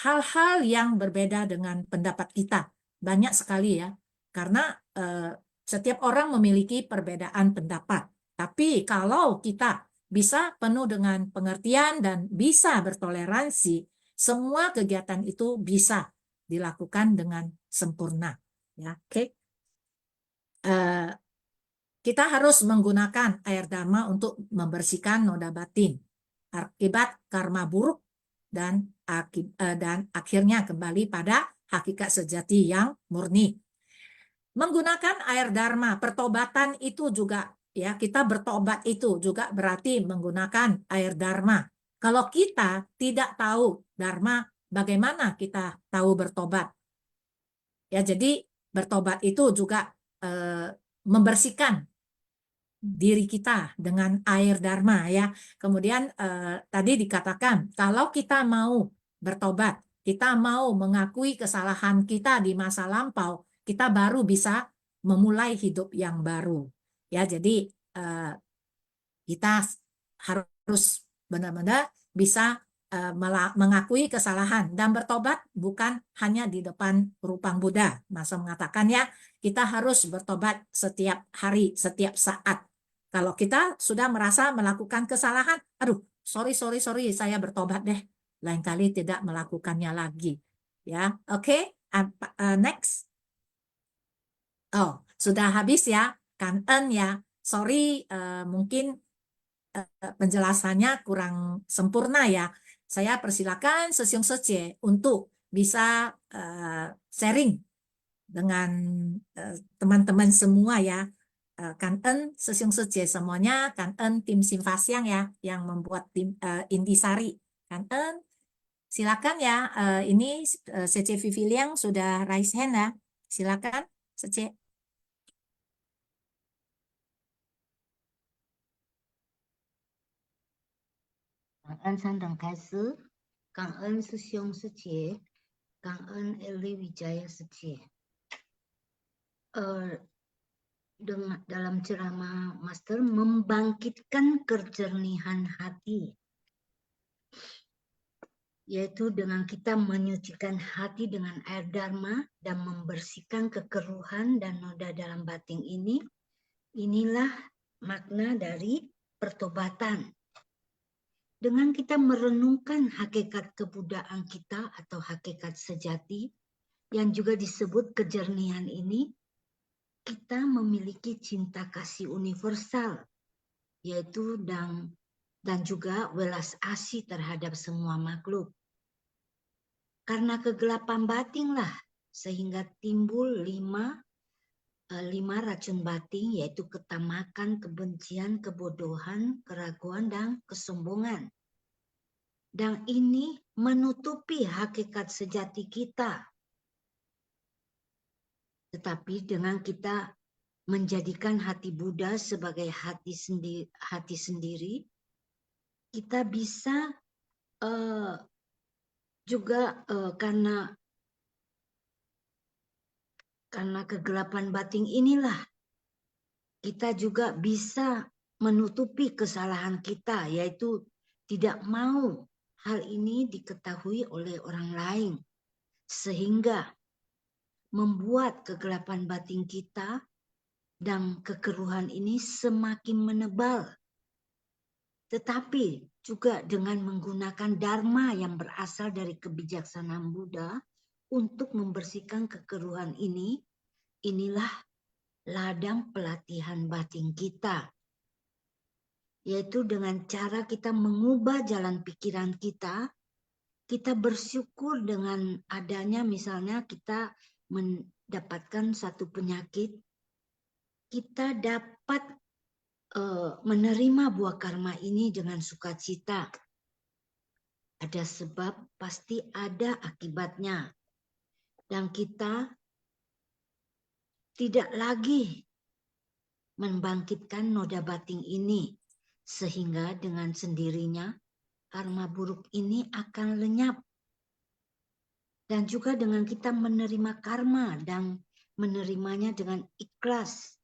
hal-hal yang berbeda dengan pendapat kita. Banyak sekali ya, karena setiap orang memiliki perbedaan pendapat. Tapi kalau kita bisa penuh dengan pengertian dan bisa bertoleransi, semua kegiatan itu bisa dilakukan dengan sempurna. Ya, oke. Kita harus menggunakan air dharma untuk membersihkan noda batin akibat karma buruk dan akhirnya kembali pada hakikat sejati yang murni. Menggunakan air dharma, pertobatan itu juga ya, kita bertobat itu juga berarti menggunakan air dharma. Kalau kita tidak tahu dharma, bagaimana kita tahu bertobat? Ya, jadi bertobat itu juga membersihkan diri kita dengan air dharma ya. Kemudian tadi dikatakan kalau kita mau bertobat, kita mau mengakui kesalahan kita di masa lampau, kita baru bisa memulai hidup yang baru. Ya, jadi kita harus benar-benar bisa mengakui kesalahan dan bertobat bukan hanya di depan rupang Buddha. Masa mengatakan ya, kita harus bertobat setiap hari, setiap saat. Kalau kita sudah merasa melakukan kesalahan, aduh, sorry, saya bertobat deh. Lain kali tidak melakukannya lagi. Ya, oke. Next. Oh, sudah habis ya. Kangen ya. Sorry, mungkin penjelasannya kurang sempurna ya. Saya persilakan Sesiung Sece untuk bisa sharing dengan teman-teman semua ya. Kangen Sesiung Sece semuanya, kangen tim Simpasiang ya yang membuat tim Indisari. Kangen, silakan ya. Ini Sece Viviliang sudah raise hand ya. Silakan Sece. Cảm ơn Sang Đằng Thái Sứ, cảm ơn Sư Siông Sư Chế, cảm ơn Eli Wijaya Sư Chế. Dalam ceramah Master membangkitkan kejernihan hati, yaitu dengan kita menyucikan hati dengan air dharma dan membersihkan kekeruhan dan noda dalam batin ini. Inilah makna dari pertobatan. Dengan kita merenungkan hakikat kebudaan kita atau hakikat sejati yang juga disebut kejernihan ini, kita memiliki cinta kasih universal, yaitu dan juga welas asih terhadap semua makhluk. Karena kegelapan batinlah sehingga timbul lima racun batin, yaitu ketamakan, kebencian, kebodohan, keraguan, dan kesombongan. Dan ini menutupi hakikat sejati kita. Tetapi dengan kita menjadikan hati Buddha sebagai hati sendiri, kita bisa juga karena kegelapan batin inilah kita juga bisa menutupi kesalahan kita, yaitu tidak mau hal ini diketahui oleh orang lain, sehingga membuat kegelapan batin kita dan kekeruhan ini semakin menebal. Tetapi juga dengan menggunakan dharma yang berasal dari kebijaksanaan Buddha, untuk membersihkan kekeruhan ini, inilah ladang pelatihan batin kita. Yaitu dengan cara kita mengubah jalan pikiran kita bersyukur dengan adanya misalnya kita mendapatkan satu penyakit, kita dapat menerima buah karma ini dengan sukacita. Ada sebab, pasti ada akibatnya. Dan kita tidak lagi membangkitkan noda batin ini, sehingga dengan sendirinya karma buruk ini akan lenyap. Dan juga dengan kita menerima karma dan menerimanya dengan ikhlas,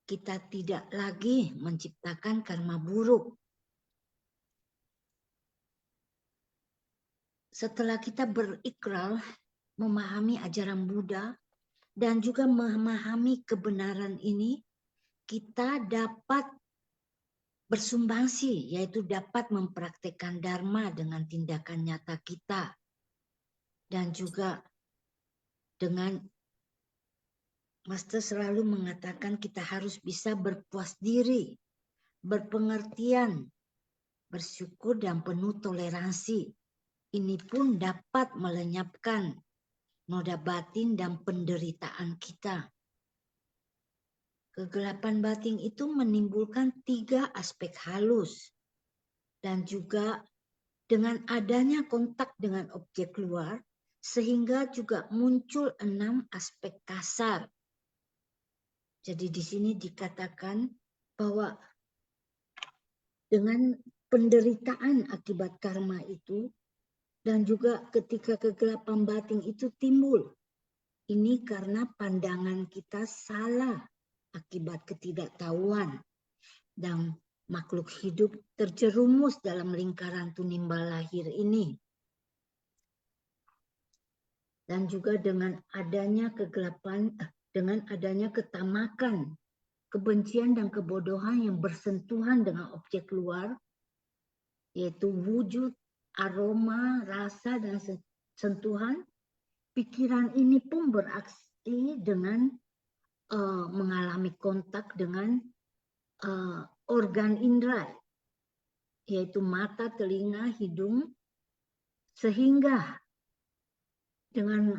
kita tidak lagi menciptakan karma buruk. Setelah kita berikrar, memahami ajaran Buddha, dan juga memahami kebenaran ini, kita dapat bersumbangsi, yaitu dapat mempraktekkan Dharma dengan tindakan nyata kita. Dan juga dengan Master selalu mengatakan kita harus bisa berpuas diri, berpengertian, bersyukur dan penuh toleransi. Ini pun dapat melenyapkan noda batin dan penderitaan kita. Kegelapan batin itu menimbulkan 3 aspek halus. Dan juga dengan adanya kontak dengan objek luar, sehingga juga muncul 6 aspek kasar. Jadi di sini dikatakan bahwa dengan penderitaan akibat karma itu, dan juga ketika kegelapan batin itu timbul, ini karena pandangan kita salah akibat ketidaktahuan, dan makhluk hidup terjerumus dalam lingkaran tunimbal lahir ini. Dan juga dengan adanya kegelapan, dengan adanya ketamakan, kebencian dan kebodohan yang bersentuhan dengan objek luar, yaitu wujud, aroma, rasa, dan sentuhan, pikiran ini pun beraksi dengan mengalami kontak dengan organ indera, yaitu mata, telinga, hidung, sehingga dengan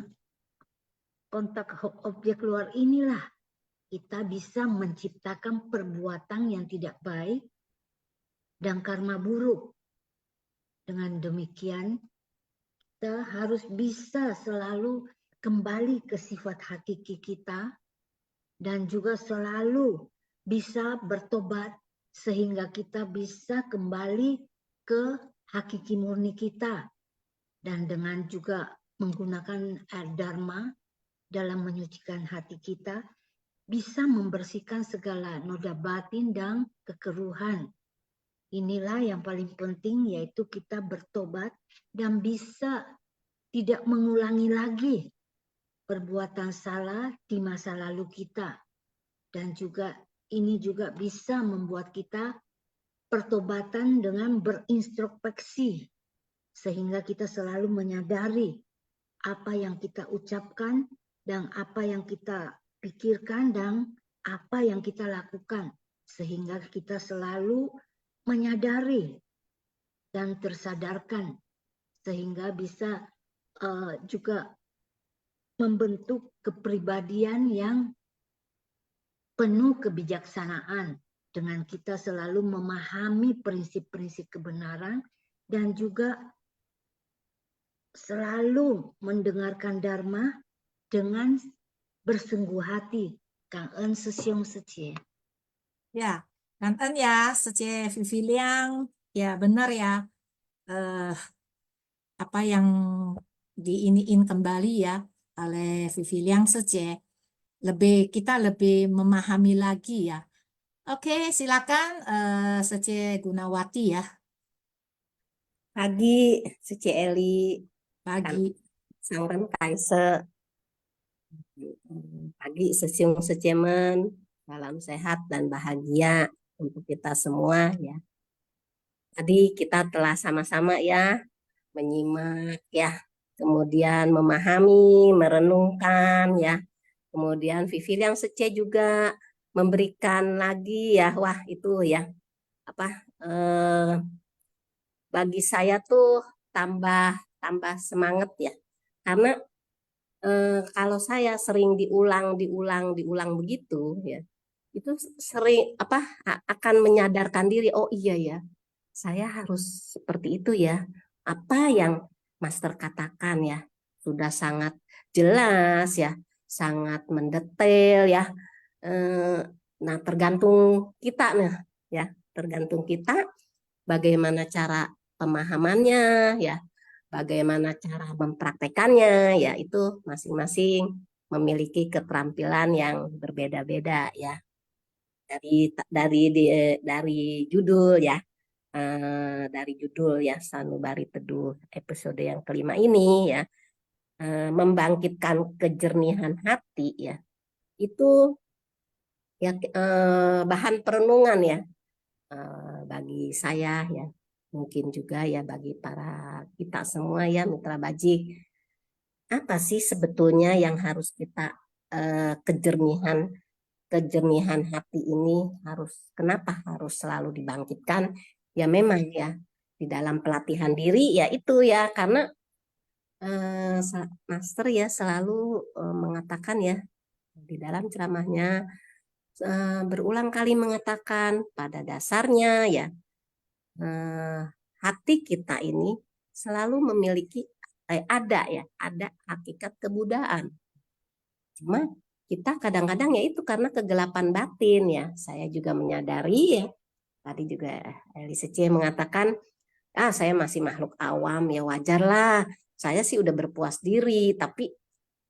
kontak objek luar inilah kita bisa menciptakan perbuatan yang tidak baik dan karma buruk. Dengan demikian, kita harus bisa selalu kembali ke sifat hakiki kita dan juga selalu bisa bertobat sehingga kita bisa kembali ke hakiki murni kita. Dan dengan juga menggunakan Dharma dalam menyucikan hati kita, bisa membersihkan segala noda batin dan kekeruhan. Inilah yang paling penting, yaitu kita bertobat dan bisa tidak mengulangi lagi perbuatan salah di masa lalu kita. Dan juga ini juga bisa membuat kita pertobatan dengan berintrospeksi, sehingga kita selalu menyadari apa yang kita ucapkan dan apa yang kita pikirkan dan apa yang kita lakukan, sehingga kita selalu menyadari dan tersadarkan, sehingga bisa juga membentuk kepribadian yang penuh kebijaksanaan dengan kita selalu memahami prinsip-prinsip kebenaran dan juga selalu mendengarkan Dharma dengan bersungguh hati. Cảm ơn sư兄sư姐. Ya, kangen ya, Sece Vivi Liang. Ya, benar ya. Apa yang diiniin kembali ya oleh Vivi Liang Sece. Kita lebih memahami lagi ya. Oke, silakan Sece Gunawati ya. Pagi, Suci Eli, Pagi. Sangren Kaise. Pagi, Sesiung Secemen. Salam sehat dan bahagia untuk kita semua ya. Tadi kita telah sama-sama ya menyimak ya kemudian memahami, merenungkan ya. Kemudian Vivi yang Sece juga memberikan lagi ya, wah itu ya apa bagi saya tuh tambah tambah semangat ya, karena kalau saya sering diulang begitu ya, itu sering akan menyadarkan diri, oh iya ya, saya harus seperti itu ya. Apa yang Master katakan ya sudah sangat jelas ya, sangat mendetail ya. Nah, tergantung kita nih ya, tergantung kita bagaimana cara pemahamannya ya, bagaimana cara mempraktekannya ya, itu masing-masing memiliki keterampilan yang berbeda-beda ya. Dari judul ya, dari judul ya Sanubari Teduh episode yang kelima ini ya, membangkitkan kejernihan hati ya, itu ya bahan perenungan ya, bagi saya ya, mungkin juga ya bagi para kita semua ya mitra Bajik. Apa sih sebetulnya yang harus kita kejernihan hati ini kenapa harus selalu dibangkitkan? Ya memang ya di dalam pelatihan diri ya itu ya, karena Master ya selalu mengatakan ya di dalam ceramahnya, berulang kali mengatakan pada dasarnya ya hati kita ini selalu memiliki ada hakikat kebudaan. Cuma kita kadang-kadang ya itu karena kegelapan batin ya. Saya juga menyadari ya, tadi juga Elise C mengatakan, saya masih makhluk awam ya, wajar lah. Saya sih udah berpuas diri, tapi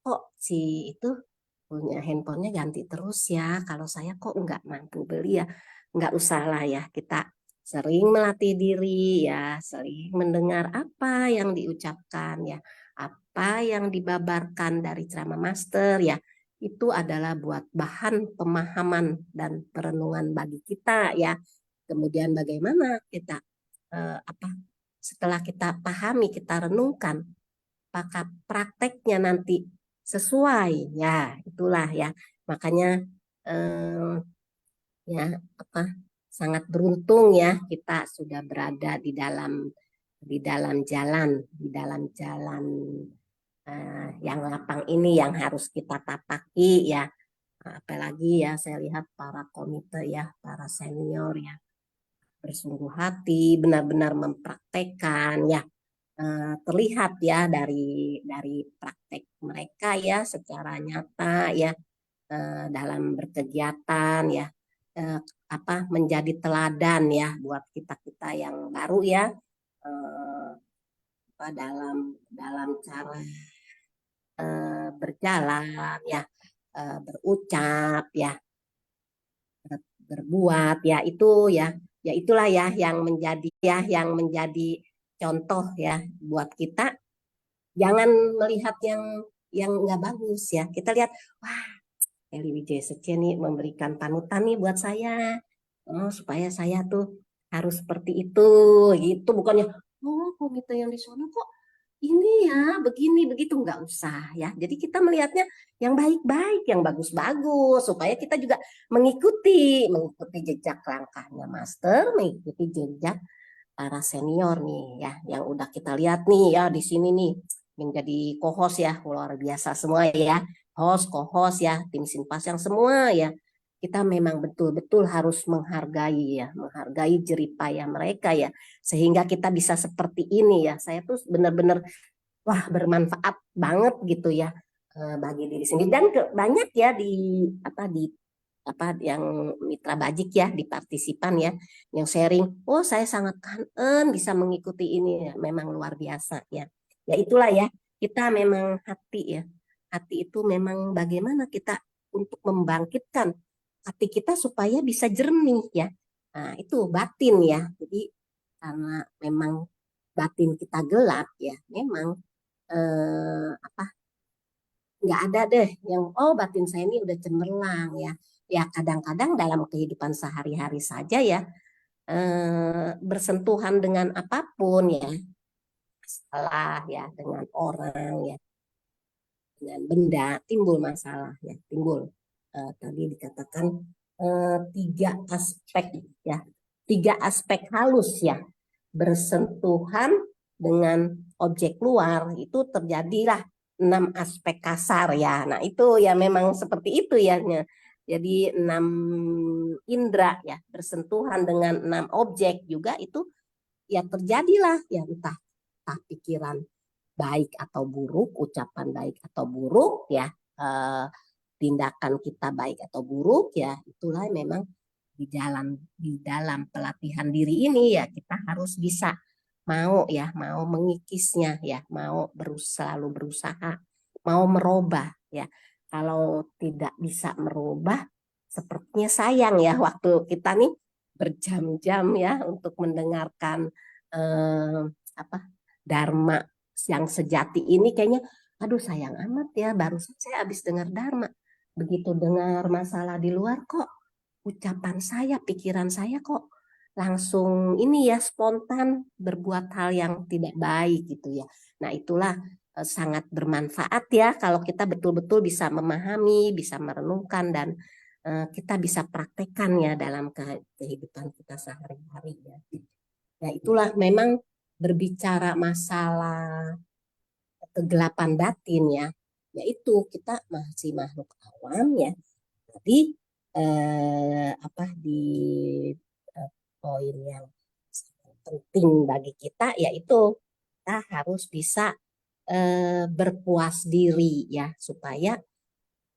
kok si itu punya handphonenya ganti terus ya. Kalau saya kok nggak mampu beli ya, nggak usah lah ya. Kita sering melatih diri ya, sering mendengar apa yang diucapkan ya, apa yang dibabarkan dari ceramah Master ya, itu adalah buat bahan pemahaman dan perenungan bagi kita ya. Kemudian bagaimana kita setelah kita pahami, kita renungkan, apakah prakteknya nanti sesuai ya, itulah ya. Makanya ya sangat beruntung ya kita sudah berada di dalam jalan yang lapang ini yang harus kita tapaki ya. Apalagi ya saya lihat para komite ya, para senior ya bersungguh hati benar-benar mempraktekkan ya, terlihat ya dari praktek mereka ya secara nyata ya, dalam berkegiatan ya, menjadi teladan ya buat kita yang baru ya, dalam cara berjalan ya, berucap ya, berbuat ya, itu ya itulah ya yang menjadi contoh ya buat kita. Jangan melihat yang nggak bagus ya, kita lihat, wah Eli Wijaya Sece nih memberikan panutan nih buat saya, supaya saya tuh harus seperti itu gitu, bukannya komite yang di sana kok ini ya begini begitu, nggak usah ya. Jadi kita melihatnya yang baik-baik, yang bagus-bagus, supaya kita juga mengikuti jejak langkahnya Master, mengikuti jejak para senior nih ya, yang udah kita lihat nih ya di sini nih menjadi co-host ya, luar biasa semua ya, host, co-host ya, tim Sinpas yang semua ya. Kita memang betul-betul harus menghargai jeripaya mereka ya, sehingga kita bisa seperti ini ya. Saya tuh benar-benar wah bermanfaat banget gitu ya, bagi diri sendiri dan banyak ya di yang mitra Bajik ya, di partisipan ya yang sharing, oh saya sangat kangen bisa mengikuti ini ya, memang luar biasa ya. Ya itulah ya, kita memang hati itu memang bagaimana kita untuk membangkitkan hati kita supaya bisa jernih ya. Nah, itu batin ya. Jadi karena memang batin kita gelap ya, memang nggak ada deh yang batin saya ini udah cemerlang ya. Ya kadang-kadang dalam kehidupan sehari-hari saja ya, bersentuhan dengan apapun ya, masalah ya dengan orang ya, dengan benda timbul masalah ya, timbul tadi dikatakan 3 aspek ya, 3 aspek halus ya, bersentuhan dengan objek luar itu terjadilah 6 aspek kasar ya. Nah itu ya memang seperti itu ya. Jadi 6 indera ya bersentuhan dengan 6 objek juga itu ya terjadilah ya entah pikiran baik atau buruk, ucapan baik atau buruk ya, tindakan kita baik atau buruk ya, itulah memang di dalam pelatihan diri ini ya kita harus bisa mau mengikisnya ya, mau selalu berusaha mau merubah ya. Kalau tidak bisa merubah, sepertinya sayang ya waktu kita nih berjam-jam ya untuk mendengarkan dharma yang sejati ini, kayaknya aduh sayang amat ya, barusan saya habis dengar dharma, begitu dengar masalah di luar kok ucapan saya, pikiran saya kok langsung ini ya spontan berbuat hal yang tidak baik gitu ya. Nah itulah sangat bermanfaat ya kalau kita betul-betul bisa memahami, bisa merenungkan dan kita bisa praktekkan ya dalam kehidupan kita sehari-hari ya. Ya itulah memang berbicara masalah kegelapan batin ya, yaitu kita masih makhluk awam ya. Jadi di poin yang penting bagi kita yaitu kita harus bisa berpuas diri ya, supaya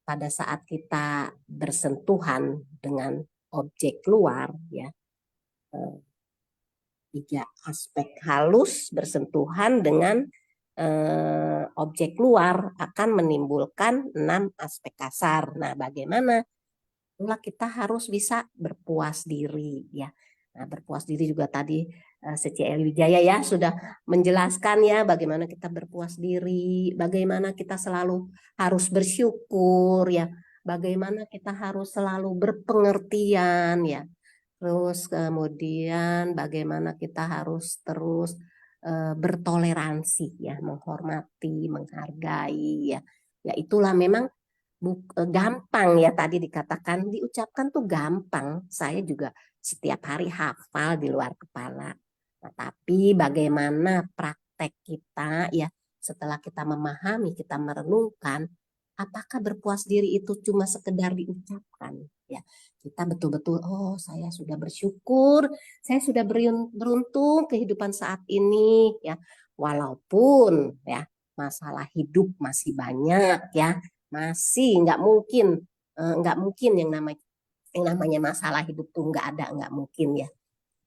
pada saat kita bersentuhan dengan objek luar ya, 3 aspek halus bersentuhan dengan objek luar akan menimbulkan 6 aspek kasar. Nah, bagaimana? Itulah kita harus bisa berpuas diri ya. Nah, berpuas diri juga tadi C.L. Wijaya ya sudah menjelaskan ya bagaimana kita berpuas diri, bagaimana kita selalu harus bersyukur ya, bagaimana kita harus selalu berpengertian ya. Terus kemudian bagaimana kita harus terus bertoleransi ya, menghormati, menghargai ya. Ya itulah memang gampang ya, tadi dikatakan diucapkan tuh gampang. Saya juga setiap hari hafal di luar kepala. Nah, tapi bagaimana praktek kita ya setelah kita memahami, kita merenungkan, apakah berpuas diri itu cuma sekedar diucapkan ya. Kita betul-betul saya sudah bersyukur, saya sudah beruntung kehidupan saat ini ya. Walaupun ya masalah hidup masih banyak ya, masih nggak mungkin yang namanya masalah hidup tuh nggak mungkin ya.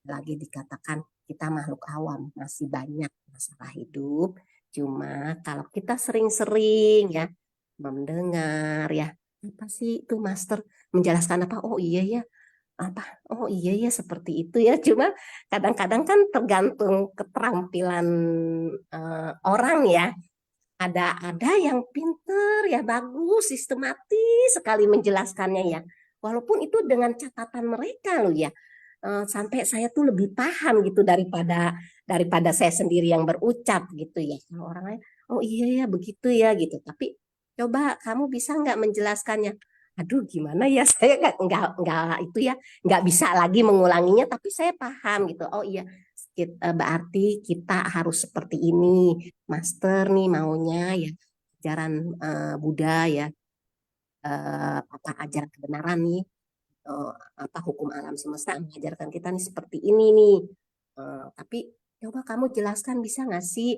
Lagi dikatakan kita makhluk awam, masih banyak masalah hidup. Cuma kalau kita sering-sering ya mendengar ya, apa sih itu Master menjelaskan apa? Oh iya ya, seperti itu ya. Cuma kadang-kadang kan tergantung keterampilan orang ya. Ada yang pinter ya, bagus, sistematis sekali menjelaskannya ya. Walaupun itu dengan catatan mereka loh ya. Sampai saya tuh lebih paham gitu daripada saya sendiri yang berucap gitu ya. Kalau orang lain, oh iya ya begitu ya gitu. Tapi coba kamu bisa nggak menjelaskannya? Aduh gimana ya, saya nggak itu ya, nggak bisa lagi mengulanginya. Tapi saya paham gitu. Oh iya, berarti kita harus seperti ini. Master nih maunya ya ajaran Buddha ya, ajaran kebenaran nih. Hukum alam semesta mengajarkan kita nih seperti ini nih. Tapi coba kamu jelaskan bisa nggak sih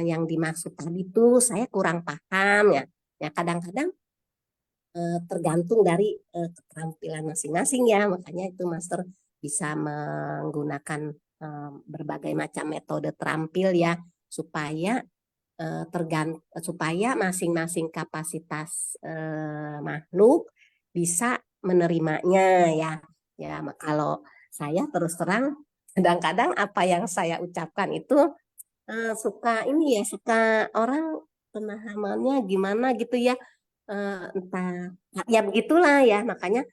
yang dimaksud tadi tuh saya kurang paham ya. Ya kadang-kadang tergantung dari keterampilan masing-masing ya. Makanya itu Master bisa menggunakan berbagai macam metode terampil ya supaya supaya masing-masing kapasitas makhluk bisa menerimanya ya. Ya, kalau saya terus terang kadang-kadang apa yang saya ucapkan itu suka orang pemahamannya gimana gitu ya, entah ya begitulah ya. Makanya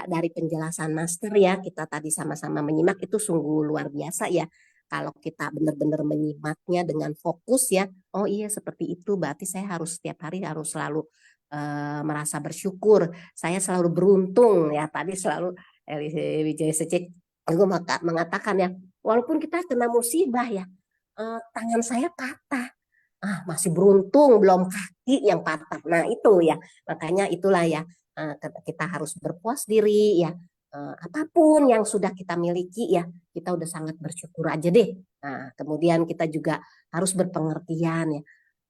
dari penjelasan Master ya kita tadi sama-sama menyimak itu sungguh luar biasa ya. Kalau kita benar-benar menyimaknya dengan fokus ya, oh iya seperti itu, berarti saya harus setiap hari harus selalu merasa bersyukur. Saya selalu beruntung ya. Tadi selalu Eli Wijaya Secik mengatakan ya, walaupun kita kena musibah ya, tangan saya patah. Masih beruntung belum kaki yang patah. Nah itu ya, makanya itulah ya, kita harus berpuas diri ya. Apapun yang sudah kita miliki ya, kita udah sangat bersyukur aja deh. Nah kemudian kita juga harus berpengertian ya.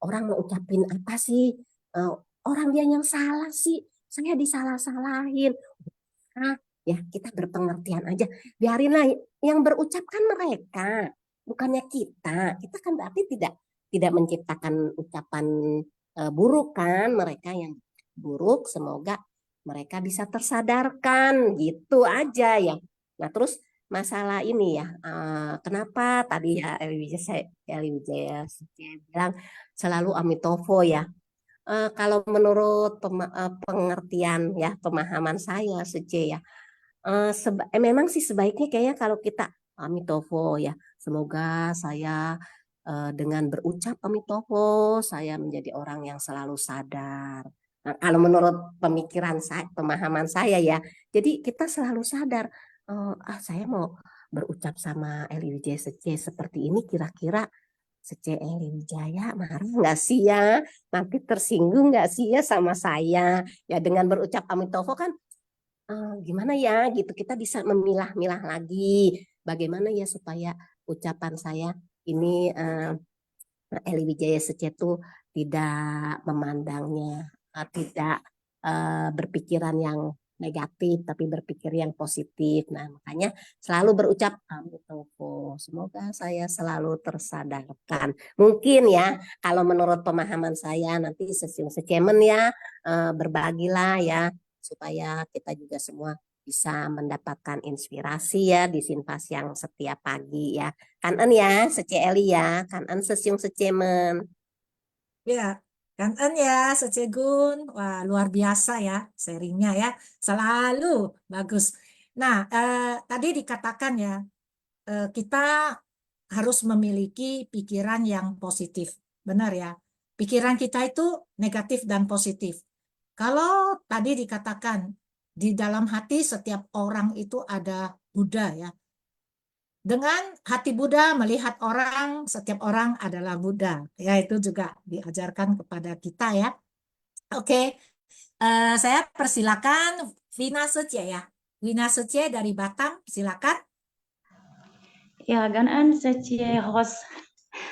Orang mau ucapin apa sih? Eh, Orang dia yang salah sih, saya disalah-salahin. Nah, ya kita berpengertian aja. Biarinlah yang berucap kan mereka, bukannya kita. Kita kan berarti tidak menciptakan ucapan buruk kan, mereka yang buruk. Semoga mereka bisa tersadarkan, gitu aja ya. Nah terus masalah ini ya, kenapa tadi ya Eli Wijaya bilang selalu Amitofo ya. Kalau menurut pengertian ya, pemahaman saya Sece ya, memang sih sebaiknya kayaknya kalau kita Amitofo ya, semoga saya dengan berucap Amitofo saya menjadi orang yang selalu sadar. Nah, kalau menurut pemikiran saya, pemahaman saya ya, jadi kita selalu sadar, saya mau berucap sama Eli Wijaya Sece seperti ini, kira-kira Sece Eli Wijaya marah nggak sih ya? Nanti tersinggung nggak sih ya sama saya? Ya dengan berucap Amitofo kan gimana ya gitu, kita bisa memilah-milah lagi bagaimana ya supaya ucapan saya ini Eli Wijaya Sece itu tidak memandangnya, tidak berpikiran yang negatif tapi berpikir yang positif. Nah makanya selalu berucap Amitofo, semoga saya selalu tersadarkan. Mungkin ya kalau menurut pemahaman saya, nanti secemen ya, berbagilah ya supaya kita juga semua bisa mendapatkan inspirasi ya di Sinfas yang setiap pagi ya. Kanan ya, Eli ya, kanan sesiung secemen. Ya, kangen ya, Secegun. Wah, luar biasa ya sharingnya ya. Selalu bagus. Nah, tadi dikatakan ya, kita harus memiliki pikiran yang positif. Benar ya. Pikiran kita itu negatif dan positif. Kalau tadi dikatakan di dalam hati setiap orang itu ada Buddha ya. Dengan hati Buddha melihat orang, setiap orang adalah Buddha. Ya, itu juga diajarkan kepada kita ya. Oke, saya persilakan Vina Sucie ya. Vina Sucie dari Batam, silakan. Ya, Ganan Secie host.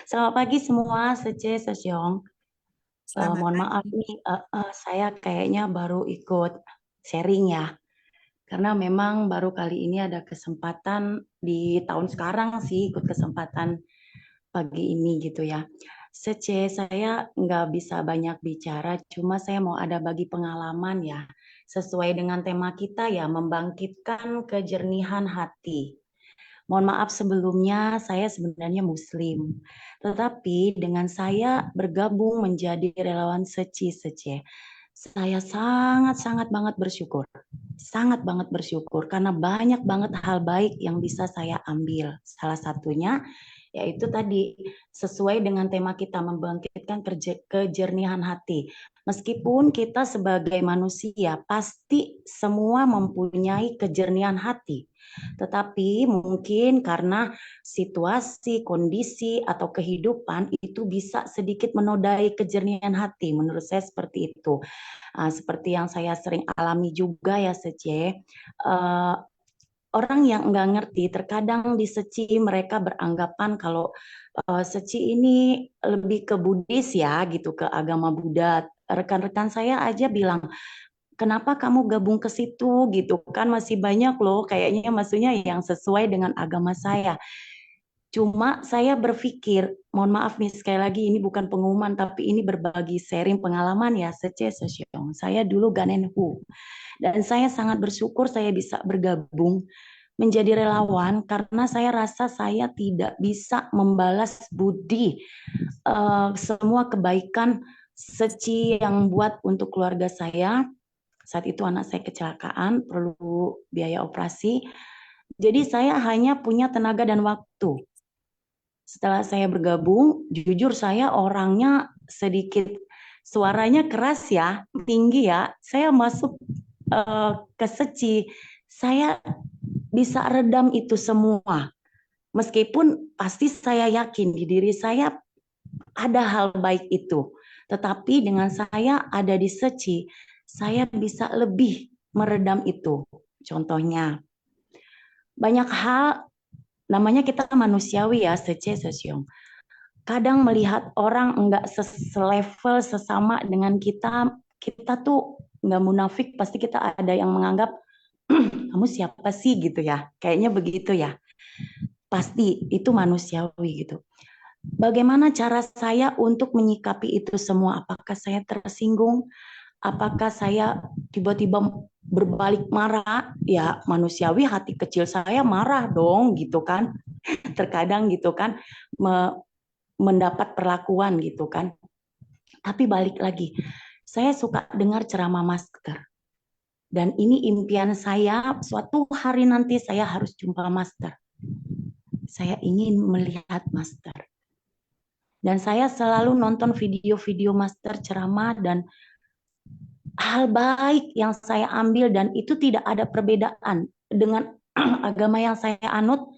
Selamat pagi semua, Secie Sesiong. Selamat Mohon pagi. maaf nih, saya kayaknya baru ikut sharing ya. Karena memang baru kali ini ada kesempatan di tahun sekarang sih ikut kesempatan pagi ini gitu ya. Secie, saya nggak bisa banyak bicara, cuma saya mau ada bagi pengalaman ya. Sesuai dengan tema kita ya, membangkitkan kejernihan hati. Mohon maaf sebelumnya, saya sebenarnya Muslim. Tetapi dengan saya bergabung menjadi relawan Seci, saya sangat-sangat banget bersyukur. Sangat banget bersyukur karena banyak banget hal baik yang bisa saya ambil. Salah satunya yaitu tadi sesuai dengan tema kita membangkitkan kejernihan hati. Meskipun kita sebagai manusia pasti semua mempunyai kejernihan hati. Tetapi mungkin karena situasi, kondisi, atau kehidupan itu bisa sedikit menodai kejernihan hati. Menurut saya seperti itu. Seperti yang saya sering alami juga ya Sece, orang yang enggak ngerti, terkadang di Seci mereka beranggapan kalau Seci ini lebih ke Buddhis ya, gitu, ke agama Buddha. Rekan-rekan saya aja bilang, kenapa kamu gabung ke situ gitu kan, masih banyak loh kayaknya maksudnya yang sesuai dengan agama saya. Cuma saya berpikir, mohon maaf nih sekali lagi ini bukan pengumuman tapi ini berbagi sharing pengalaman ya, Seciong. Saya dulu Ganenhu dan saya sangat bersyukur saya bisa bergabung menjadi relawan karena saya rasa saya tidak bisa membalas budi semua kebaikan Seci yang buat untuk keluarga saya. Saat itu anak saya kecelakaan, perlu biaya operasi. Jadi saya hanya punya tenaga dan waktu. setelah saya bergabung, jujur saya orangnya sedikit suaranya keras ya, tinggi ya. Saya masuk ke Seci, saya bisa redam itu semua. Meskipun pasti saya yakin di diri saya ada hal baik itu. Tetapi dengan saya ada di Seci, saya bisa lebih meredam itu. Contohnya, banyak hal, namanya kita manusiawi ya, Seci, Sesyong. Kadang melihat orang enggak selevel sesama dengan kita, kita tuh enggak munafik, pasti kita ada yang menganggap, kamu siapa sih gitu ya, kayaknya begitu ya. Pasti itu manusiawi gitu. Bagaimana cara saya untuk menyikapi itu semua? Apakah saya tersinggung? Apakah saya tiba-tiba berbalik marah? Ya manusiawi, hati kecil saya marah dong gitu kan. Terkadang gitu kan mendapat perlakuan gitu kan. Tapi balik lagi, saya suka dengar ceramah Master. Dan ini impian saya, suatu hari nanti saya harus jumpa Master. Saya ingin melihat Master. Dan saya selalu nonton video-video Master ceramah dan hal baik yang saya ambil, dan itu tidak ada perbedaan dengan agama yang saya anut,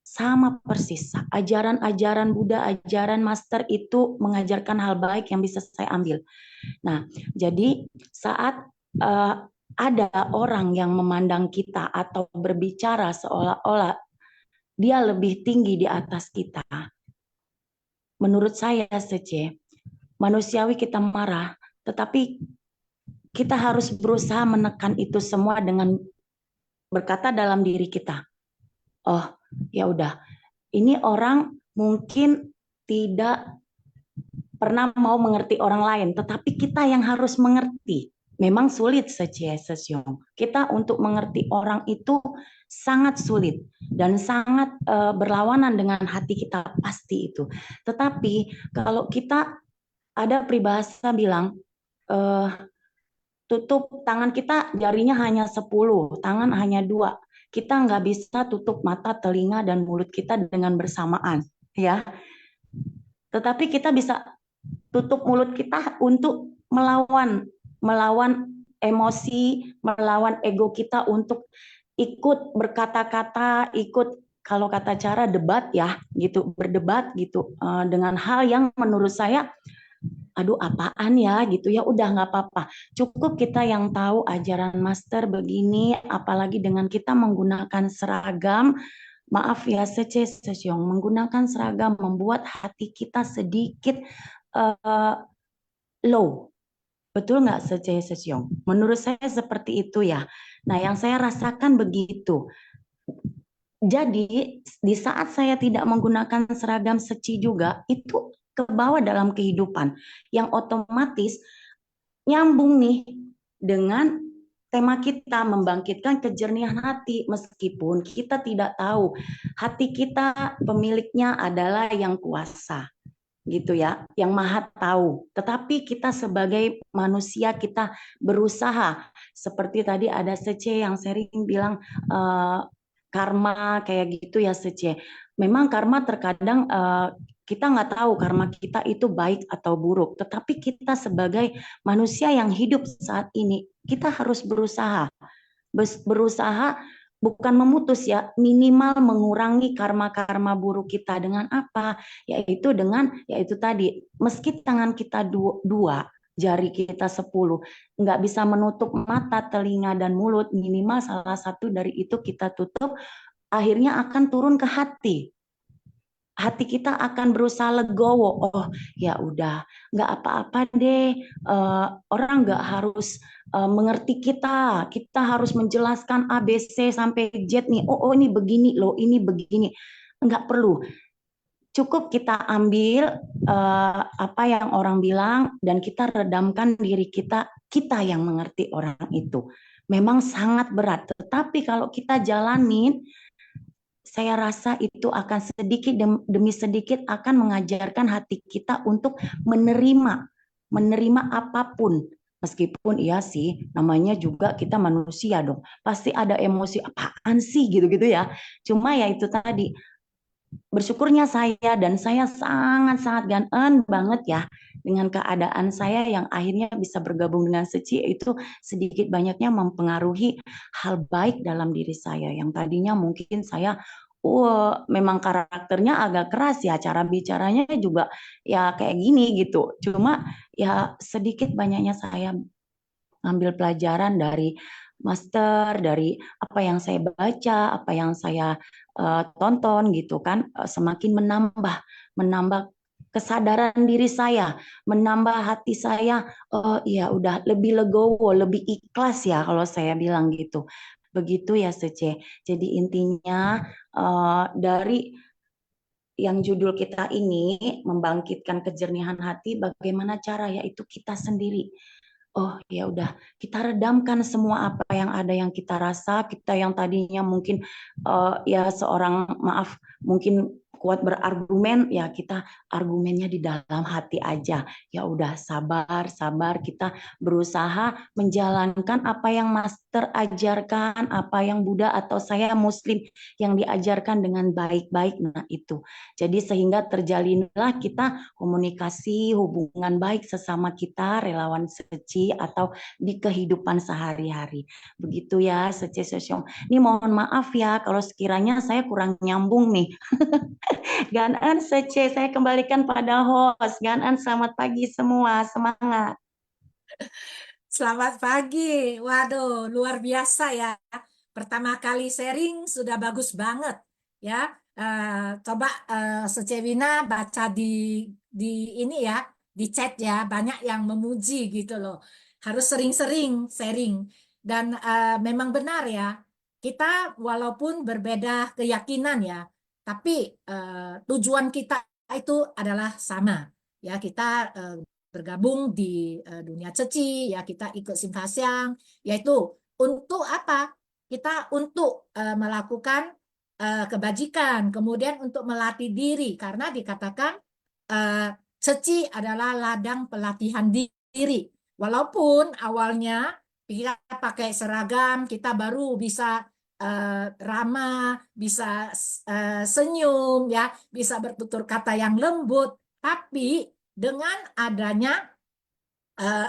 sama persis. Ajaran-ajaran Buddha, ajaran Master itu mengajarkan hal baik yang bisa saya ambil. Nah, jadi saat ada orang yang memandang kita atau berbicara seolah-olah dia lebih tinggi di atas kita, menurut saya, Sece, manusiawi kita marah, tetapi kita harus berusaha menekan itu semua dengan berkata dalam diri kita, oh ya udah, ini orang mungkin tidak pernah mau mengerti orang lain, tetapi kita yang harus mengerti. Memang sulit, Sece, Sesyong. Kita untuk mengerti orang itu sangat sulit dan sangat berlawanan dengan hati kita, pasti itu. Tetapi kalau kita, ada peribahasa bilang, tutup tangan kita, jarinya hanya 10, tangan hanya 2. Kita nggak bisa tutup mata, telinga, dan mulut kita dengan bersamaan, ya. Tetapi kita bisa tutup mulut kita untuk melawan emosi, melawan ego kita untuk ikut berkata-kata, ikut, kalau kata cara, debat ya, gitu, berdebat gitu dengan hal yang menurut saya, aduh apaan ya gitu ya, udah nggak apa-apa. Cukup kita yang tahu ajaran Master begini, apalagi dengan kita menggunakan seragam, maaf ya, Sece, Sesyong, menggunakan seragam membuat hati kita sedikit low. Betul nggak, Sece, Sesyong? Menurut saya seperti itu ya. Nah, yang saya rasakan begitu. Jadi, di saat saya tidak menggunakan seragam Seci juga, itu ke bawah dalam kehidupan. Yang otomatis nyambung nih dengan tema kita, membangkitkan kejernihan hati. Meskipun kita tidak tahu, hati kita pemiliknya adalah yang kuasa, gitu ya, yang maha tahu. Tetapi kita sebagai manusia, kita berusaha. Seperti tadi ada Sece yang sering bilang karma kayak gitu ya, Sece. Memang karma terkadang kita nggak tahu karma kita itu baik atau buruk. Tetapi kita sebagai manusia yang hidup saat ini, kita harus berusaha. Berusaha bukan memutus ya, minimal mengurangi karma-karma buruk kita dengan apa? Yaitu dengan, yaitu tadi, meski tangan kita dua, jari kita 10, nggak bisa menutup mata, telinga, dan mulut, minimal salah satu dari itu kita tutup, akhirnya akan turun ke hati. Hati kita akan berusaha legowo. Oh ya udah, nggak apa-apa deh. Orang nggak harus mengerti kita. Kita harus menjelaskan A, B, C sampai Z nih. Oh ini begini loh, ini begini. Nggak perlu. Cukup kita ambil apa yang orang bilang dan kita redamkan diri kita. Kita yang mengerti orang itu. Memang sangat berat. Tetapi kalau kita jalanin, saya rasa itu akan sedikit demi sedikit akan mengajarkan hati kita untuk menerima apapun. Meskipun iya sih, namanya juga kita manusia dong. Pasti ada emosi, apaan sih gitu-gitu ya. Cuma ya itu tadi, bersyukurnya saya, dan saya sangat-sangat ganen banget ya dengan keadaan saya yang akhirnya bisa bergabung dengan Seci, itu sedikit banyaknya mempengaruhi hal baik dalam diri saya yang tadinya mungkin saya memang karakternya agak keras ya, cara bicaranya juga ya kayak gini gitu. Cuma ya sedikit banyaknya saya ngambil pelajaran dari master, dari apa yang saya baca, apa yang saya tonton gitu kan, semakin menambah kesadaran diri saya, menambah hati saya, oh ya udah lebih legowo, lebih ikhlas ya kalau saya bilang gitu. Begitu ya Sece. Jadi intinya dari yang judul kita ini membangkitkan kejernihan hati, bagaimana cara, yaitu kita sendiri. Oh ya udah, kita redamkan semua apa yang ada yang kita rasa, kita yang tadinya mungkin ya seorang maaf mungkin kuat berargumen, ya kita argumennya di dalam hati aja. Ya udah, sabar, sabar, kita berusaha menjalankan apa yang Master ajarkan, apa yang Buddha atau saya Muslim yang diajarkan dengan baik-baik. Nah itu. Jadi sehingga terjalinlah kita komunikasi, hubungan baik sesama kita, relawan Seci atau di kehidupan sehari-hari. Begitu ya Seci Sosyong. Ini mohon maaf ya kalau sekiranya saya kurang nyambung nih. Ganan Sece, saya kembalikan pada host. Ganan, selamat pagi semua, semangat. Selamat pagi. Waduh, luar biasa ya. Pertama kali sharing sudah bagus banget ya. Coba Secewina baca di ini ya, di chat ya, banyak yang memuji gitu loh. Harus sering-sering sharing. Dan memang benar ya, kita walaupun berbeda keyakinan ya, tapi tujuan kita itu adalah sama. Ya, kita bergabung di dunia Ceci, ya kita ikut Simfasiang, yaitu untuk apa? Kita untuk melakukan kebajikan, kemudian untuk melatih diri, karena dikatakan Ceci adalah ladang pelatihan diri. Walaupun awalnya kita pakai seragam, kita baru bisa ramah, bisa senyum, ya, bisa bertutur kata yang lembut, tapi dengan adanya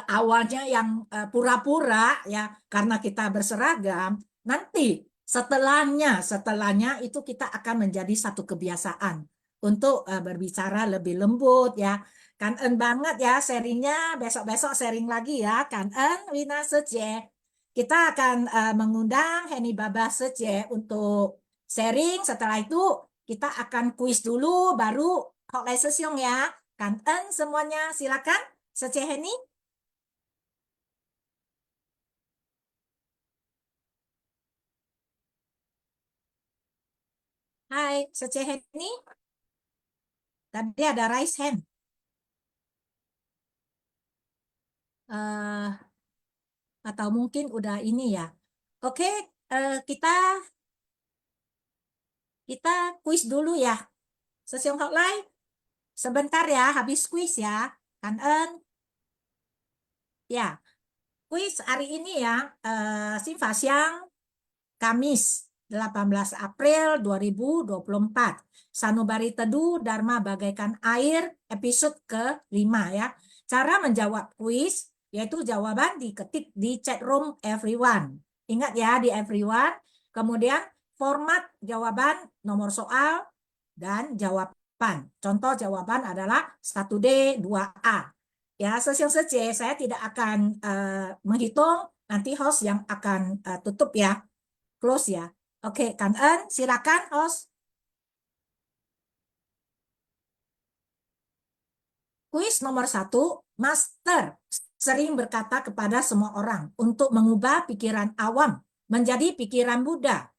awalnya yang pura-pura ya karena kita berseragam, nanti setelahnya itu kita akan menjadi satu kebiasaan untuk berbicara lebih lembut ya. Kan banget ya sharingnya, besok-besok sharing lagi ya. Kan Wina Sece. Kita akan mengundang Henny Baba Sece untuk sharing. Setelah itu kita akan kuis dulu baru Hotline Sesiong ya. Kan semuanya silakan Sece Henny. Hai, Sece Henny. Tadi ada raise hand. Atau mungkin udah ini ya. Oke, kita kuis dulu ya. Sesiong hotline. Sebentar ya, habis kuis ya. Kan ya, kuis hari ini ya. Simfasiang Kamis 18 April 2024. Sanubari Teduh Dharma Bagaikan Air episode ke-5 ya. Cara menjawab kuis yaitu jawaban diketik di chat room everyone. Ingat ya di everyone. Kemudian format jawaban, nomor soal, dan jawaban. Contoh jawaban adalah 1D, 2A. Ya, Sesiong Sece, saya tidak akan menghitung, nanti host yang akan tutup ya. Close ya. Oke, Kan silakan host. Kuis nomor 1, Master sering berkata kepada semua orang untuk mengubah pikiran awam menjadi pikiran Buddha.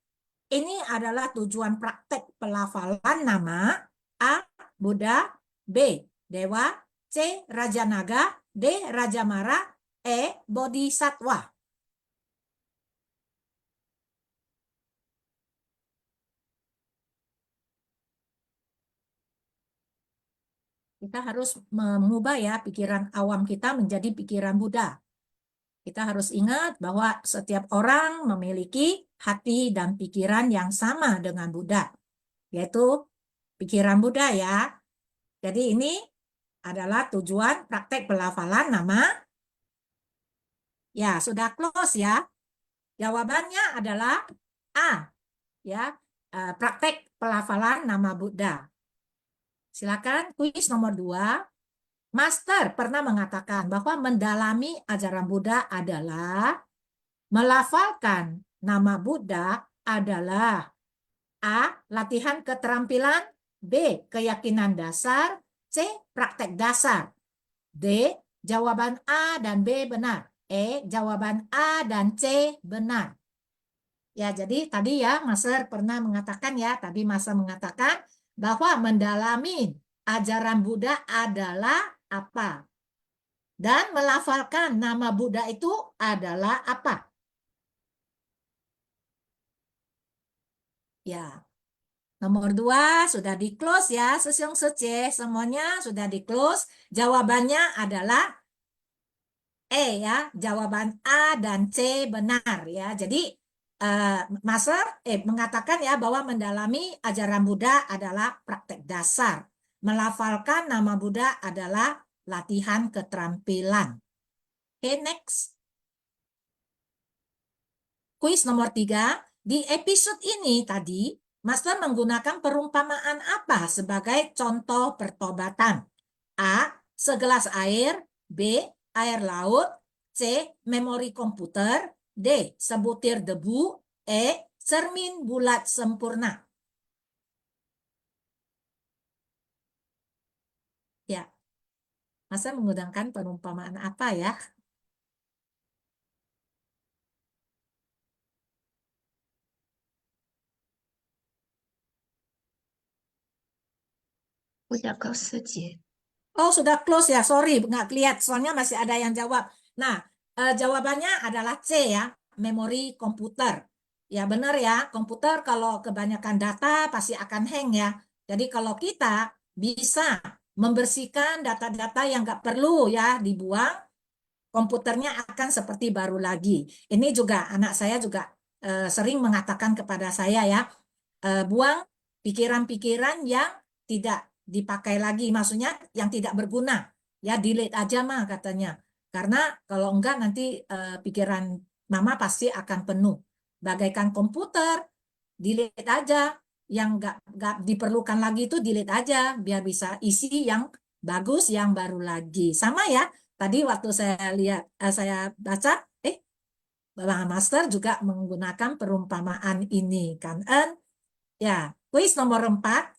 Ini adalah tujuan praktek pelafalan nama A. Buddha, B. Dewa, C. Raja Naga, D. Raja Mara, E. Bodhisattva. Kita harus mengubah ya pikiran awam kita menjadi pikiran Buddha. Kita harus ingat bahwa setiap orang memiliki hati dan pikiran yang sama dengan Buddha, yaitu pikiran Buddha ya. Jadi ini adalah tujuan praktek pelafalan nama. Ya, sudah close ya. Jawabannya adalah A. Ya, praktek pelafalan nama Buddha. Silakan kuis nomor 2. Master pernah mengatakan bahwa mendalami ajaran Buddha adalah melafalkan nama Buddha adalah A. Latihan keterampilan, B. Keyakinan dasar, C. Praktek dasar. D. Jawaban A dan B benar. E. Jawaban A dan C benar. Ya, jadi tadi ya Master pernah mengatakan ya, tadi Master mengatakan bahwa mendalami ajaran Buddha adalah apa? Dan melafalkan nama Buddha itu adalah apa? Ya, nomor 2 sudah di close ya, Sesyong Sece, semuanya sudah di close. Jawabannya adalah E ya, jawaban A dan C benar ya. Jadi Master mengatakan ya bahwa mendalami ajaran Buddha adalah praktek dasar. Melafalkan nama Buddha adalah latihan keterampilan. Oke, next. Kuis nomor 3. Di episode ini tadi, Master menggunakan perumpamaan apa sebagai contoh pertobatan? A. Segelas air. B. Air laut. C. Memori komputer. D. Sebutir debu. E. Cermin bulat sempurna. Ya, Master menggunakan perumpamaan apa ya? Udah kau seje. Oh, sudah close ya. Sorry, nggak lihat. Soalnya masih ada yang jawab. Nah, jawabannya adalah C ya. Memori komputer. Ya, benar ya. Komputer kalau kebanyakan data pasti akan hang ya. Jadi kalau kita bisa membersihkan data-data yang nggak perlu ya dibuang, komputernya akan seperti baru lagi. Ini juga anak saya juga sering mengatakan kepada saya ya, buang pikiran-pikiran yang tidak dipakai lagi, maksudnya yang tidak berguna, ya delete aja mah katanya. Karena kalau enggak nanti pikiran mama pasti akan penuh. Bagaikan komputer, delete aja, yang enggak diperlukan lagi itu delete aja, biar bisa isi yang bagus, yang baru lagi. Sama ya, tadi waktu saya lihat, saya baca, Bapak Master juga menggunakan perumpamaan ini kan. Ya, kuis nomor 4.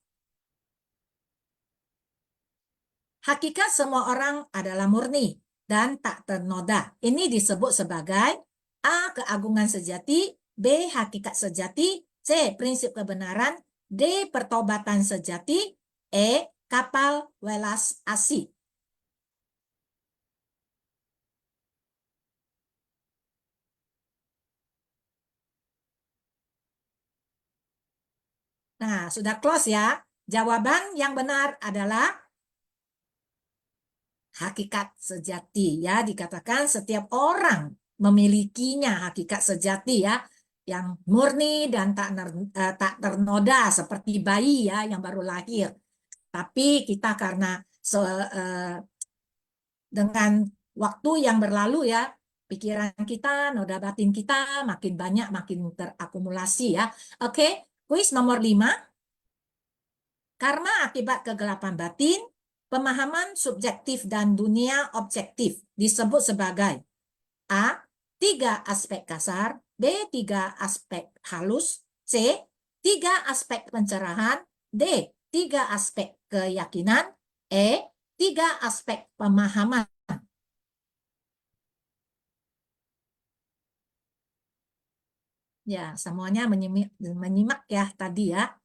Hakikat semua orang adalah murni dan tak ternoda. Ini disebut sebagai A. Keagungan sejati, B. Hakikat sejati, C. Prinsip kebenaran, D. Pertobatan sejati, E. Kapal welas asih. Nah, sudah close ya. Jawaban yang benar adalah hakikat sejati ya, dikatakan setiap orang memilikinya hakikat sejati ya, yang murni dan tak ternoda seperti bayi ya yang baru lahir. Tapi kita karena dengan waktu yang berlalu ya, pikiran kita, noda batin kita makin banyak, makin terakumulasi ya. Oke, kuis nomor 5. Karma akibat kegelapan batin, pemahaman subjektif dan dunia objektif disebut sebagai A. 3 aspek kasar, B. 3 aspek halus, C. 3 aspek pencerahan, D. 3 aspek keyakinan, E. 3 aspek pemahaman. Ya, semuanya menyimak ya tadi ya.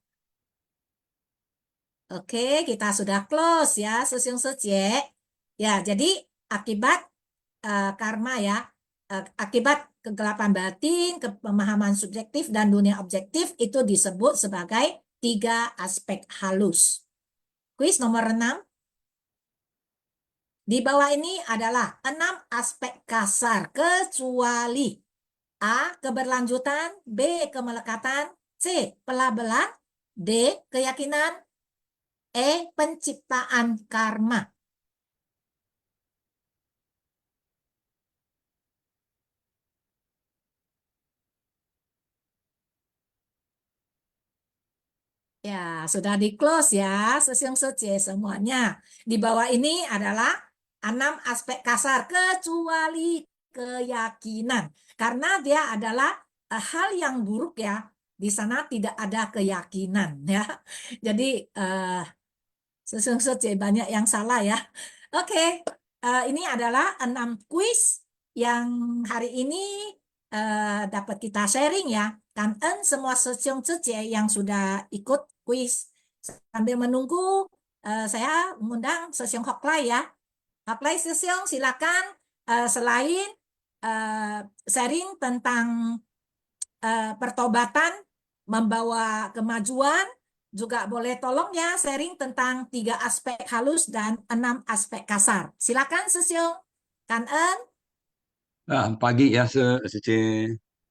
Oke, kita sudah close ya, Sesyong Sece. Ya, jadi akibat karma ya, akibat kegelapan batin, pemahaman subjektif dan dunia objektif itu disebut sebagai 3 aspek halus. Kuis nomor 6. Di bawah ini adalah 6 aspek kasar kecuali A. Keberlanjutan, B. Kemelekatan, C. Pelabelan, D. Keyakinan, penciptaan karma. Ya, sudah di close ya, Sesiung Sece semuanya. Di bawah ini adalah 6 aspek kasar, kecuali keyakinan. Karena dia adalah hal yang buruk ya. Di sana tidak ada keyakinan ya. Jadi Sesiung Sece banyak yang salah ya. Oke, ini adalah 6 kuis yang hari ini dapat kita sharing ya. Kangen semua Sesiung Sece yang sudah ikut kuis. Sambil menunggu, saya mengundang Sesiung Hoklai ya. Hoklai Sesiung silakan selain sharing tentang pertobatan, membawa kemajuan, juga boleh tolong ya sharing tentang 3 aspek halus dan 6 aspek kasar. Silakan Sesiung. Kangen. Pagi ya,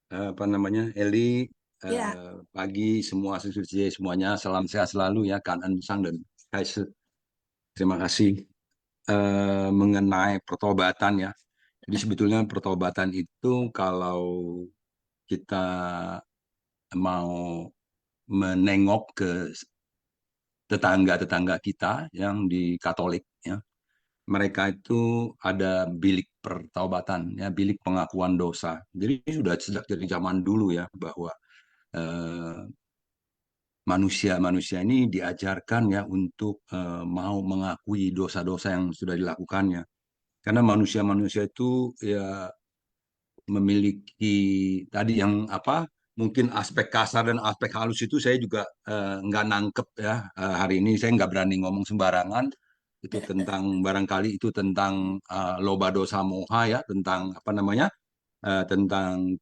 apa namanya, Eli, Ya, pagi semua suci semuanya, salam sehat selalu ya, Kanan Sang dan Kaise. Terima kasih. Mengenai pertobatan ya, jadi sebetulnya pertobatan itu kalau kita mau menengok ke tetangga-tetangga kita yang di Katolik ya, mereka itu ada bilik pertaubatan ya, bilik pengakuan dosa. Jadi sudah sejak dari zaman dulu ya, bahwa manusia-manusia ini diajarkan ya untuk mau mengakui dosa-dosa yang sudah dilakukannya. Karena manusia-manusia itu ya memiliki tadi yang apa, mungkin aspek kasar dan aspek halus itu saya juga nggak nangkep ya. Hari ini saya nggak berani ngomong sembarangan. Itu tentang barangkali itu tentang loba dosa moha ya, tentang apa namanya, tentang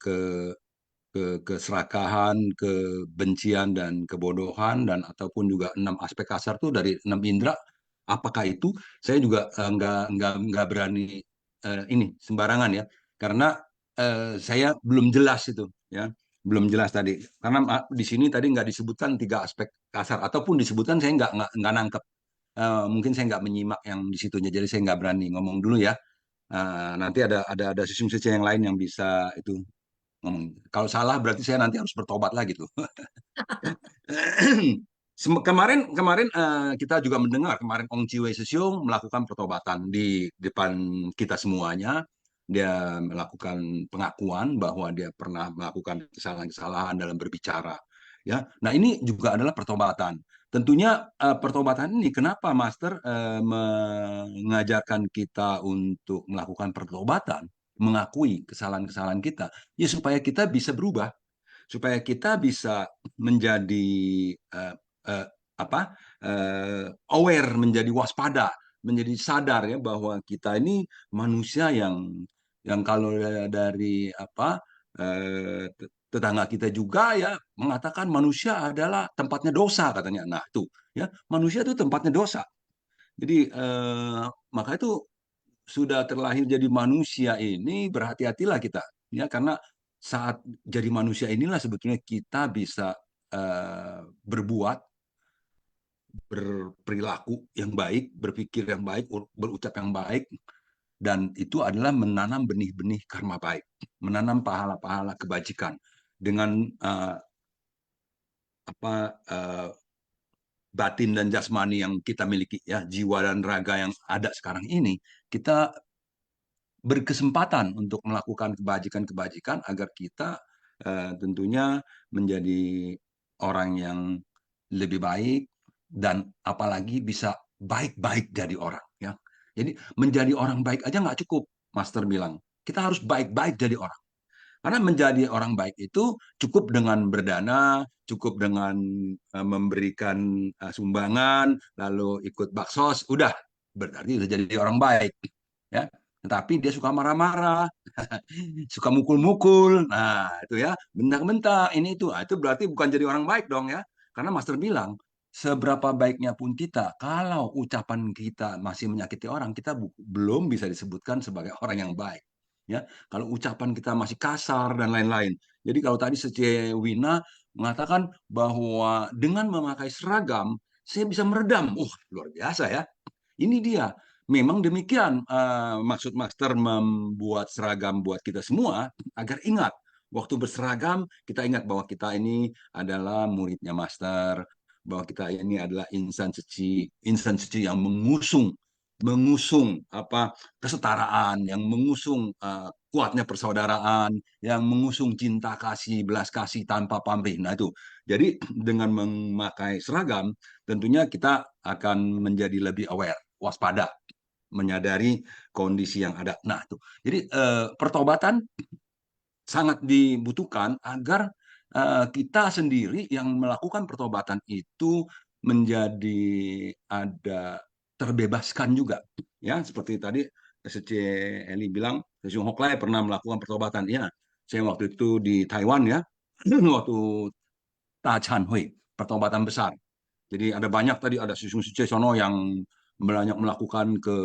keserakahan, kebencian dan kebodohan, dan ataupun juga 6 aspek kasar tuh dari 6 indera. Apakah itu? Saya juga nggak berani ini sembarangan ya, karena saya belum jelas itu ya, belum jelas tadi. Karena di sini tadi nggak disebutkan 3 aspek kasar, ataupun disebutkan saya nggak nangkep. Mungkin saya nggak menyimak yang di situnya, jadi saya nggak berani ngomong dulu ya. Nanti ada sisi-sisi yang lain yang bisa itu ngomong. Kalau salah berarti saya nanti harus bertobat lagi tuh. Kemarin kemarin kita juga mendengar kemarin Ong Chi Wei Sesiong melakukan pertobatan di depan kita semuanya. Dia melakukan pengakuan bahwa dia pernah melakukan kesalahan-kesalahan dalam berbicara. Ya, nah ini juga adalah pertobatan. Tentunya pertobatan ini kenapa Master mengajarkan kita untuk melakukan pertobatan, mengakui kesalahan-kesalahan kita, ya supaya kita bisa berubah, supaya kita bisa menjadi uh, uh, apa aware, menjadi waspada, menjadi sadar ya bahwa kita ini manusia yang kalau dari apa tetangga kita juga ya mengatakan manusia adalah tempatnya dosa katanya. Nah tuh ya, manusia itu tempatnya dosa. Jadi maka itu sudah terlahir jadi manusia ini berhati-hatilah kita ya, karena saat jadi manusia inilah sebetulnya kita bisa berbuat, berperilaku yang baik, berpikir yang baik, berucap yang baik, dan itu adalah menanam benih-benih karma baik, menanam pahala-pahala kebajikan dengan apa batin dan jasmani yang kita miliki ya, jiwa dan raga yang ada sekarang ini, kita berkesempatan untuk melakukan kebajikan-kebajikan agar kita tentunya menjadi orang yang lebih baik, dan apalagi bisa baik-baik jadi orang ya. Jadi menjadi orang baik aja nggak cukup, Master bilang. Kita harus baik-baik jadi orang. Karena menjadi orang baik itu cukup dengan berdana, cukup dengan memberikan sumbangan, lalu ikut baksos, udah berarti udah jadi orang baik ya. Tetapi dia suka marah-marah, suka mukul-mukul, nah itu ya, bentak-bentak, ini itu, nah, itu berarti bukan jadi orang baik dong ya. Karena Master bilang, seberapa baiknya pun kita, kalau ucapan kita masih menyakiti orang, kita belum bisa disebutkan sebagai orang yang baik. Ya, kalau ucapan kita masih kasar dan lain-lain. Jadi kalau tadi Sece Wina mengatakan bahwa dengan memakai seragam saya bisa meredam. Luar biasa ya. Ini dia. Memang demikian maksud master membuat seragam buat kita semua, agar ingat, waktu berseragam, kita ingat bahwa kita ini adalah muridnya master, bahwa kita ini adalah insan suci yang mengusung apa kesetaraan, yang mengusung kuatnya persaudaraan, yang mengusung cinta kasih, belas kasih tanpa pamrih. Nah itu, jadi dengan memakai seragam, tentunya kita akan menjadi lebih aware, waspada, menyadari kondisi yang ada. Nah itu, jadi pertobatan sangat dibutuhkan agar kita sendiri yang melakukan pertobatan itu menjadi ada terbebaskan juga, ya seperti tadi SC Eli bilang, Sung Hoklai pernah melakukan pertobatan. Ya, saya waktu itu di Taiwan ya, waktu Ta Chan Hui, pertobatan besar. Jadi ada banyak tadi, ada Sung Sucesono yang banyak melakukan ke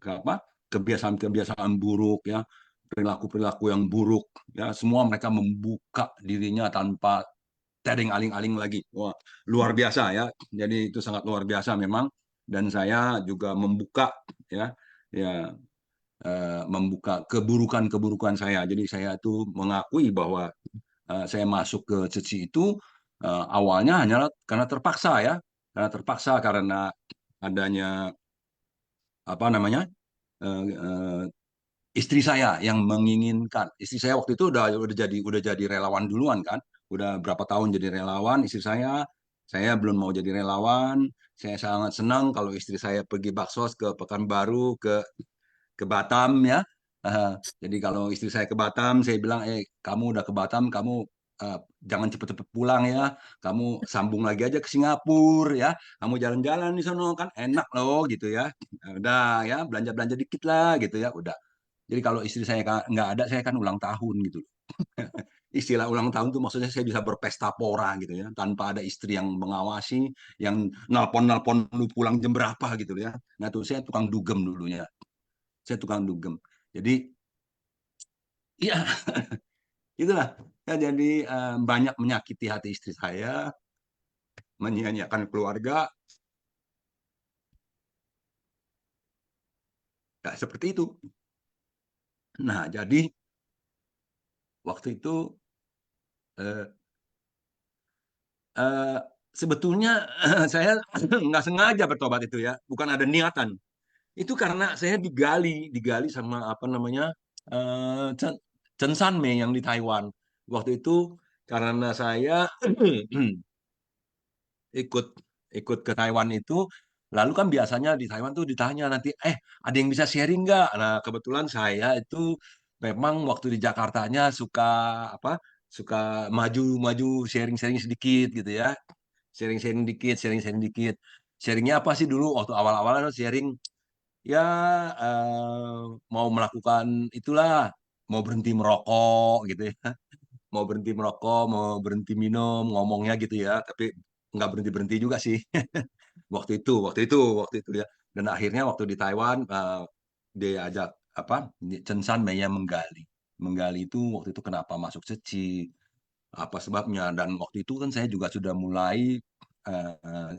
apa kebiasaan-kebiasaan buruk ya, perilaku-perilaku yang buruk ya, semua mereka membuka dirinya tanpa tedeng aling-aling lagi. Wah, luar biasa ya. Jadi itu sangat luar biasa memang. Dan saya juga membuka ya, ya membuka keburukan-keburukan saya. Jadi saya itu mengakui bahwa saya masuk ke Ceci itu awalnya hanya karena terpaksa ya, karena adanya apa namanya istri saya yang menginginkan. Istri saya waktu itu udah jadi relawan duluan kan, udah berapa tahun jadi relawan. Istri saya belum mau jadi relawan. Saya sangat senang kalau istri saya pergi baksos ke Pekanbaru, ke Batam ya. Jadi kalau istri saya ke Batam, saya bilang, kamu udah ke Batam, kamu jangan cepet-cepet pulang ya. Kamu sambung lagi aja ke Singapura ya. Kamu jalan-jalan di sana kan enak loh gitu ya. Udah ya, belanja-belanja dikit lah gitu ya. Udah. Jadi kalau istri saya nggak ada, saya kan ulang tahun gitu. Istilah ulang tahun tuh maksudnya saya bisa berpesta pora gitu ya, tanpa ada istri yang mengawasi, yang nelpon-nelpon lu pulang jam berapa gitu ya. Nah tuh saya tukang dugem dulunya. Saya tukang dugem. Jadi ya itulah. Ya, jadi banyak menyakiti hati istri saya, menyia-nyiakan keluarga, ya, seperti itu. Nah, jadi waktu itu eh, eh, sebetulnya saya nggak sengaja bertobat itu ya, bukan ada niatan. Itu karena saya digali sama apa namanya Chen, Chen Sanmei yang di Taiwan. Waktu itu karena saya ikut ikut ke Taiwan itu, lalu kan biasanya di Taiwan tuh ditanya nanti, ada yang bisa sharing nggak? Nah kebetulan saya itu memang waktu di Jakartanya suka apa? Suka maju-maju sharing-sharing sedikit gitu ya, sharing-sharing dikit, sharing-sharing dikit. Sharingnya apa sih dulu waktu awal-awal sharing ya mau melakukan itulah, mau berhenti merokok gitu ya, mau berhenti merokok, mau berhenti minum, ngomongnya gitu ya, tapi nggak berhenti berhenti juga sih. Waktu itu ya. Dan akhirnya waktu di Taiwan dia ajak apa Chen San Mei yang menggali itu waktu itu kenapa masuk Ceci, apa sebabnya. Dan waktu itu kan saya juga sudah mulai eh,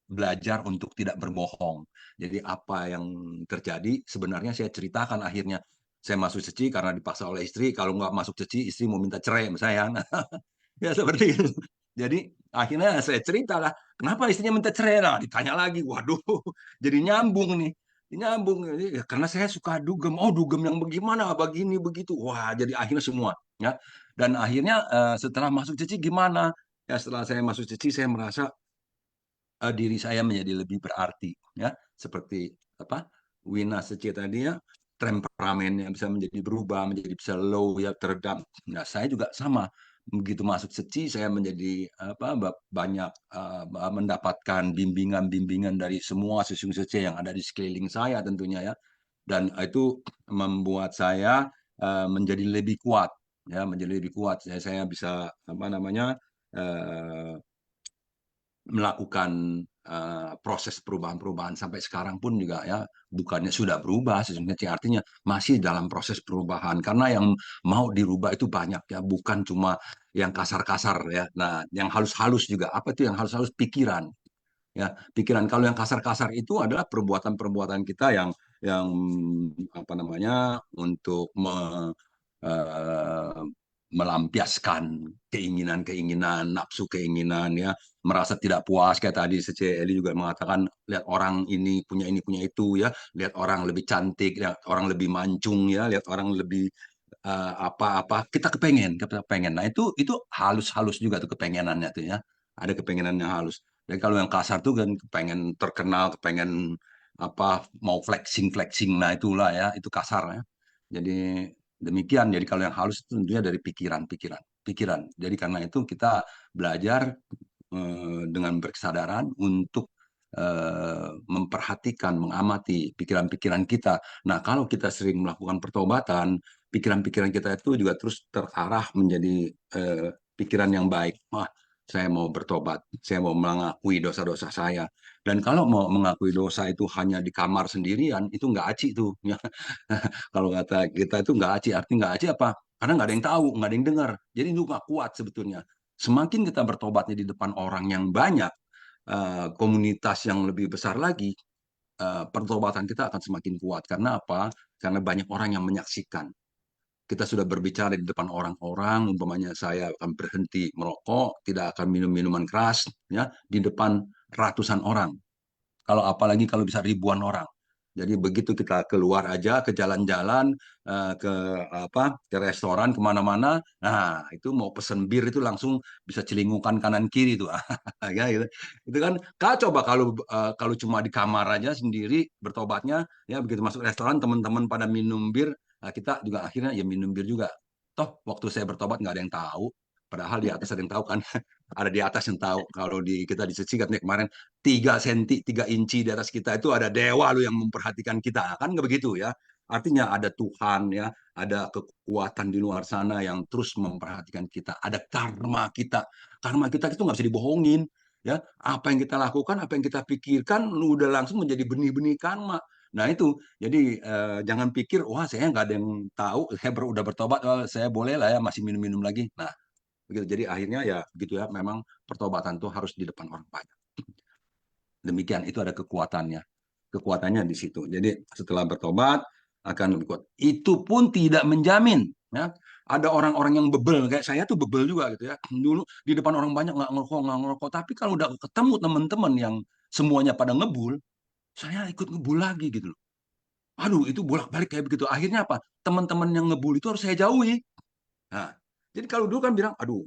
belajar untuk tidak berbohong. Jadi apa yang terjadi sebenarnya saya ceritakan akhirnya. Saya masuk Ceci karena dipaksa oleh istri. Kalau nggak masuk Ceci, istri mau minta cerai sama saya. Ya seperti itu. Jadi akhirnya saya cerita lah, kenapa istrinya minta cerai lah? Ditanya lagi, waduh, jadi nyambung nih. Nyambung, ya, karena saya suka dugem. Oh dugem yang bagaimana, begini begitu. Wah, jadi akhirnya semua. Ya. Dan akhirnya setelah masuk Ceci gimana? Ya setelah saya masuk Ceci, saya merasa diri saya menjadi lebih berarti. Ya, seperti apa? Wina Seci tadi ya, temperamennya bisa menjadi berubah, menjadi bisa low ya, teredam. Nah, saya juga sama. Begitu masuk Seci, saya menjadi apa banyak mendapatkan bimbingan-bimbingan dari semua Sesung Seci yang ada di sekeliling saya tentunya ya. Dan itu membuat saya menjadi lebih kuat ya, menjadi lebih kuat. Saya bisa apa namanya melakukan proses perubahan-perubahan sampai sekarang pun juga ya, bukannya sudah berubah sesungguhnya, artinya masih dalam proses perubahan karena yang mau dirubah itu banyak ya, bukan cuma yang kasar-kasar ya. Nah yang halus-halus juga, apa itu yang halus-halus? Pikiran Ya, pikiran. Kalau yang kasar-kasar itu adalah perbuatan-perbuatan kita yang apa namanya untuk eh, melampiaskan keinginan-keinginan, nafsu keinginan ya, merasa tidak puas kayak tadi Cece Eli juga mengatakan lihat orang ini punya itu ya, lihat orang lebih cantik, lihat orang lebih mancung ya, lihat orang lebih apa-apa kita kepengen. Nah, itu halus-halus juga tuh kepengenannya tuh ya. Ada kepengenannya halus. Dan kalau yang kasar tuh kan kepengen terkenal, kepengen apa mau flexing. Nah, itulah ya, itu kasar ya. Jadi demikian. Jadi kalau yang halus itu tentunya dari pikiran. Jadi karena itu kita belajar dengan berkesadaran untuk memperhatikan, mengamati pikiran-pikiran kita. Nah, kalau kita sering melakukan pertobatan, pikiran-pikiran kita itu juga terus terarah menjadi pikiran yang baik. Wah, saya mau bertobat, saya mau mengakui dosa-dosa saya. Dan kalau mau mengakui dosa itu hanya di kamar sendirian, itu nggak aci tuh. Ya. Kalau kata kita itu nggak aci, artinya nggak aci apa? Karena nggak ada yang tahu, nggak ada yang dengar. Jadi itu nggak kuat sebetulnya. Semakin kita bertobatnya di depan orang yang banyak, komunitas yang lebih besar lagi, pertobatan kita akan semakin kuat. Karena apa? Karena banyak orang yang menyaksikan. Kita sudah berbicara di depan orang-orang, umpamanya saya akan berhenti merokok, tidak akan minum minuman keras, ya, di depan ratusan orang. Kalau apalagi kalau bisa ribuan orang. Jadi begitu kita keluar aja ke jalan-jalan, ke ke restoran, kemana-mana, nah itu mau pesen bir itu langsung bisa celingukan kanan kiri tuh, ya gitu. Itu kan, coba kalau cuma di kamar aja sendiri bertobatnya, ya begitu masuk restoran teman-teman pada minum bir, kita juga akhirnya ya minum bir juga. Toh waktu saya bertobat nggak ada yang tahu, padahal di atas ada yang tahu kan, ada di atas yang tahu. Kalau kita diseci katanya kemarin 3 senti, 3 inci di atas kita itu ada dewa lo yang memperhatikan kita. Kan nggak begitu ya. Artinya ada Tuhan ya, ada kekuatan di luar sana yang terus memperhatikan kita. Ada karma kita. Karma kita itu nggak bisa dibohongin. Ya, apa yang kita lakukan, apa yang kita pikirkan, lu udah langsung menjadi benih-benih karma. Nah itu, jadi jangan pikir, wah saya nggak ada yang tahu, saya udah bertobat, saya boleh lah ya masih minum-minum lagi. Nah, begitu. Jadi akhirnya ya begitu ya, memang pertobatan itu harus di depan orang banyak. Demikian, itu ada kekuatannya. Kekuatannya di situ. Jadi setelah bertobat akan lebih kuat. Itu pun tidak menjamin. Ya. Ada orang-orang yang bebel, kayak saya tuh bebel juga gitu ya. Dulu di depan orang banyak nggak ngerokok. Tapi kalau udah ketemu teman-teman yang semuanya pada ngebul, saya ikut ngebul lagi gitu loh. Aduh, itu bolak-balik kayak begitu. Akhirnya apa? Teman-teman yang ngebul itu harus saya jauhi. Nah, jadi kalau dulu kan bilang, aduh,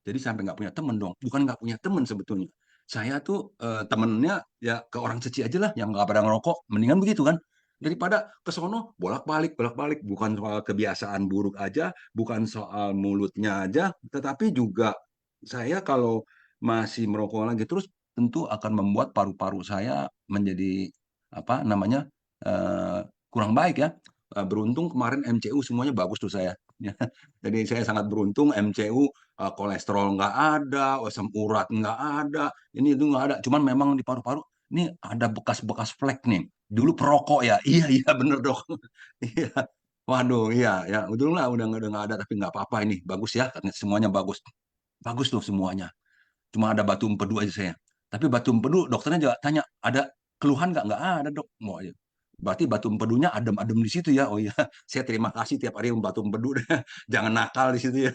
jadi sampai nggak punya teman dong. Bukan nggak punya teman sebetulnya. Saya tuh temennya ya ke orang suci aja lah yang nggak pada ngerokok. Mendingan begitu kan. Daripada ke sono bolak-balik. Bukan soal kebiasaan buruk aja, bukan soal mulutnya aja, tetapi juga saya kalau masih merokok lagi terus tentu akan membuat paru-paru saya menjadi apa namanya kurang baik ya. Beruntung kemarin MCU semuanya bagus tuh saya. Jadi saya sangat beruntung MCU, kolesterol nggak ada, asam urat nggak ada, ini itu nggak ada. Cuman memang di paru-paru ini ada bekas-bekas flek nih. Dulu perokok ya, iya bener dok. Iya, waduh iya ya, udah nggak ada tapi nggak apa-apa ini bagus ya, katanya semuanya bagus, bagus tuh semuanya. Cuma ada batu empedu aja saya. Tapi batu empedu dokternya juga tanya ada keluhan nggak? Nggak ada dok. Mau aja. Berarti batu empedunya adem-adem di situ ya. Oh iya, saya terima kasih tiap hari batu empedu. Jangan nakal di situ ya.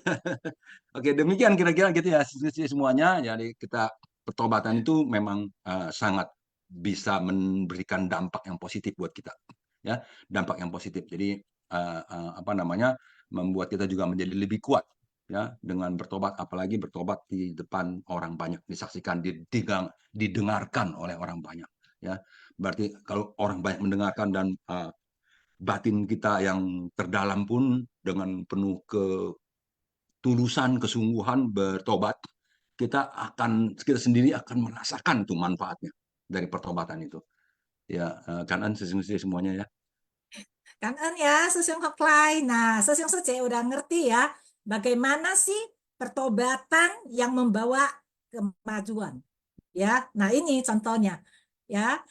Oke, demikian kira-kira gitu ya semuanya. Jadi kita pertobatan itu memang sangat bisa memberikan dampak yang positif buat kita. Ya, dampak yang positif. Jadi apa namanya? Membuat kita juga menjadi lebih kuat ya dengan bertobat, apalagi bertobat di depan orang banyak, disaksikan, didengarkan oleh orang banyak ya. Berarti kalau orang banyak mendengarkan dan batin kita yang terdalam pun dengan penuh ketulusan, kesungguhan bertobat, kita sendiri akan merasakan tuh manfaatnya dari pertobatan itu. Ya, kanan semuanya ya. Kanan ya, Susyung Hoklai. Nah, Susyung Suce udah ngerti ya, bagaimana sih pertobatan yang membawa kemajuan. Ya, nah ini contohnya. Ya,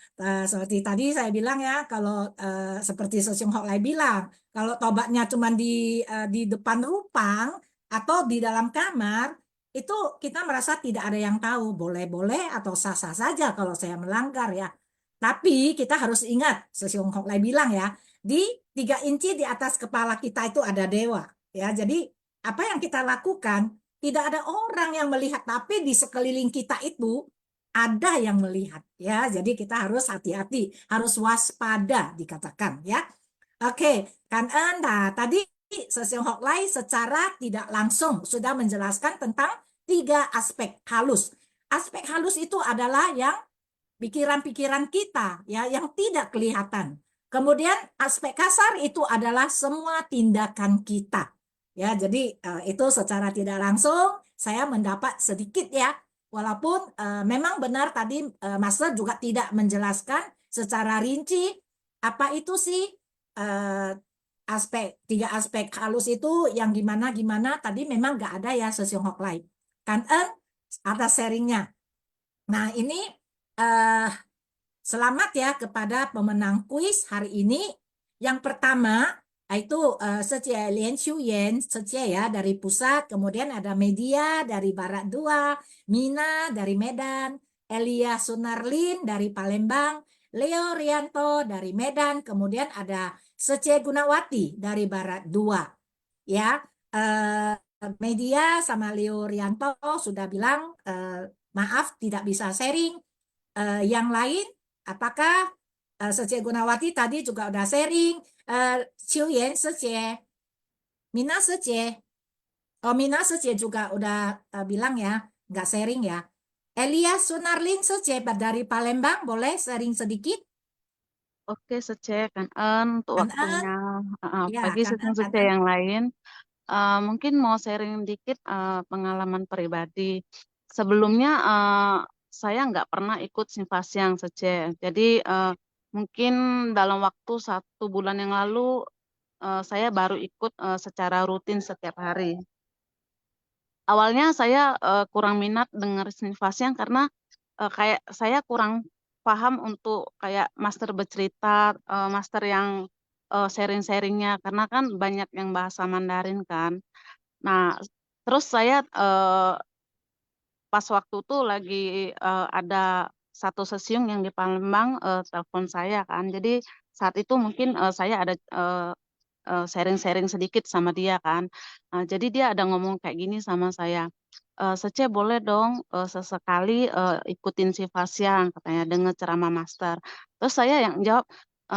seperti tadi saya bilang ya, kalau seperti Susyung Hoklai bilang, kalau tobatnya cuma di depan rupang atau di dalam kamar, itu kita merasa tidak ada yang tahu, boleh-boleh atau sah-sah saja kalau saya melanggar ya. Tapi kita harus ingat, Sesiung Hok Lai bilang ya, di 3 inci di atas kepala kita itu ada dewa. Ya, jadi apa yang kita lakukan tidak ada orang yang melihat, tapi di sekeliling kita itu ada yang melihat ya. Jadi kita harus hati-hati, harus waspada dikatakan ya. Oke, kan Anda tadi Sesiung Hok Lai secara tidak langsung sudah menjelaskan tentang 3 aspek halus. Aspek halus itu adalah yang pikiran-pikiran kita ya yang tidak kelihatan. Kemudian aspek kasar itu adalah semua tindakan kita. Ya, jadi itu secara tidak langsung saya mendapat sedikit ya. Walaupun memang benar tadi Master juga tidak menjelaskan secara rinci apa itu sih aspek 3 aspek halus itu yang gimana tadi memang nggak ada ya Sesiung Hok Lai. Kan ada sharingnya. Nah ini selamat ya kepada pemenang kuis hari ini. Yang pertama itu Secie Lian Xuyen, Secie ya dari pusat, kemudian ada Media dari Barat 2, Mina dari Medan, Elia Sunarlin dari Palembang, Leo Rianto dari Medan, kemudian ada Secie Gunawati dari Barat 2. Ya, Media sama Leo Rianto sudah bilang maaf tidak bisa sharing. Yang lain apakah Secie Gunawati tadi juga udah sharing, Xiuyan Secie, Mina Secie, Mina Secie juga udah bilang ya nggak sharing ya. Elia Sunarlin Secie dari Palembang boleh sharing sedikit? Oke, Sece, Kan untuk Kan waktunya. ya Bagi kan Sece yang lain, mungkin mau sharing dikit pengalaman pribadi. Sebelumnya saya nggak pernah ikut Simpasiang Sece. Jadi mungkin dalam waktu 1 bulan yang lalu saya baru ikut secara rutin setiap hari. Awalnya saya kurang minat dengar Simpasiang karena kayak saya kurang paham untuk kayak master bercerita, master yang sharing-sharingnya karena kan banyak yang bahasa Mandarin kan. Nah, terus saya pas waktu itu lagi ada satu sesiung yang di Palembang telepon saya kan. Jadi saat itu mungkin saya ada sharing-sharing sedikit sama dia kan. Jadi dia ada ngomong kayak gini sama saya. Sece boleh dong sesekali ikutin si Fasyang katanya dengar ceramah master. Terus saya yang jawab,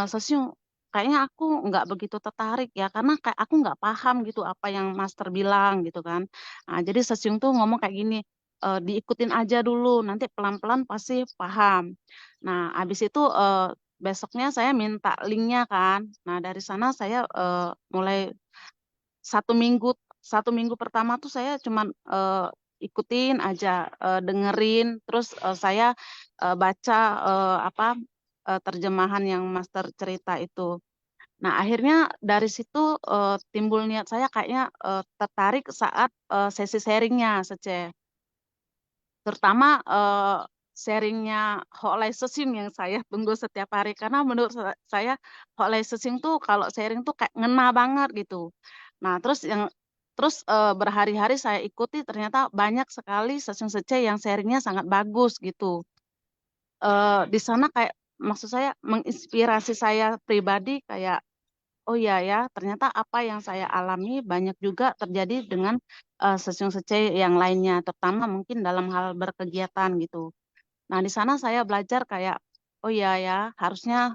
Sesiung kayaknya aku nggak begitu tertarik ya karena kayak aku nggak paham gitu apa yang master bilang gitu kan. Jadi Sesiung tuh ngomong kayak gini, diikutin aja dulu nanti pelan-pelan pasti paham. Nah habis itu besoknya saya minta linknya kan. Nah dari sana saya mulai 1 minggu pertama tuh saya cuman ikutin aja, dengerin, terus saya baca terjemahan yang master cerita itu. Nah akhirnya dari situ timbul niat saya kayaknya tertarik saat sesi sharingnya, Sece. Terutama sharingnya Hok Lai Sesing yang saya tunggu setiap hari karena menurut saya Hok Lai Sesing tuh kalau sharing tuh kayak ngena banget gitu. Nah terus berhari-hari saya ikuti ternyata banyak sekali sesing Sece yang sharingnya sangat bagus gitu. Di sana kayak maksud saya menginspirasi saya pribadi kayak oh iya ya ternyata apa yang saya alami banyak juga terjadi dengan sesing Sece yang lainnya terutama mungkin dalam hal berkegiatan gitu. Nah, di sana saya belajar kayak, oh iya ya, harusnya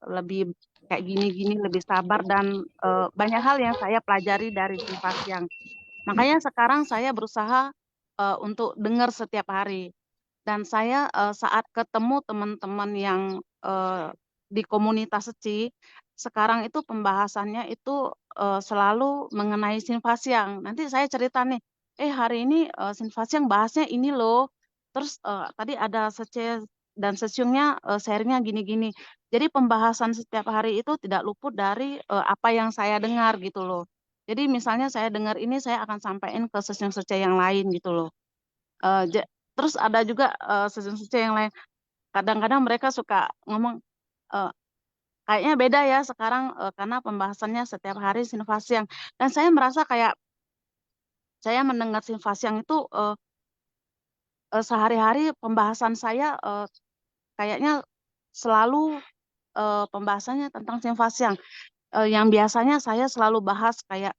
lebih kayak gini-gini, lebih sabar dan banyak hal yang saya pelajari dari Simpasiang. Makanya sekarang saya berusaha untuk dengar setiap hari. Dan saya saat ketemu teman-teman yang di komunitas Seci, sekarang itu pembahasannya itu selalu mengenai Simpasiang. Nanti saya cerita nih, hari ini Simpasiang bahasnya ini loh. Terus tadi ada Sece dan Sesiungnya sharingnya gini-gini. Jadi pembahasan setiap hari itu tidak luput dari apa yang saya dengar gitu loh. Jadi misalnya saya dengar ini, saya akan sampaikan ke Sesiung-Sece yang lain gitu loh. Terus ada juga sesiung-sesiung yang lain. Kadang-kadang mereka suka ngomong, kayaknya beda ya sekarang karena pembahasannya setiap hari Simpasiang. Dan saya merasa kayak saya mendengar Simfasiang itu sehari-hari pembahasan saya kayaknya selalu pembahasannya tentang Simfasiang. Yang biasanya saya selalu bahas kayak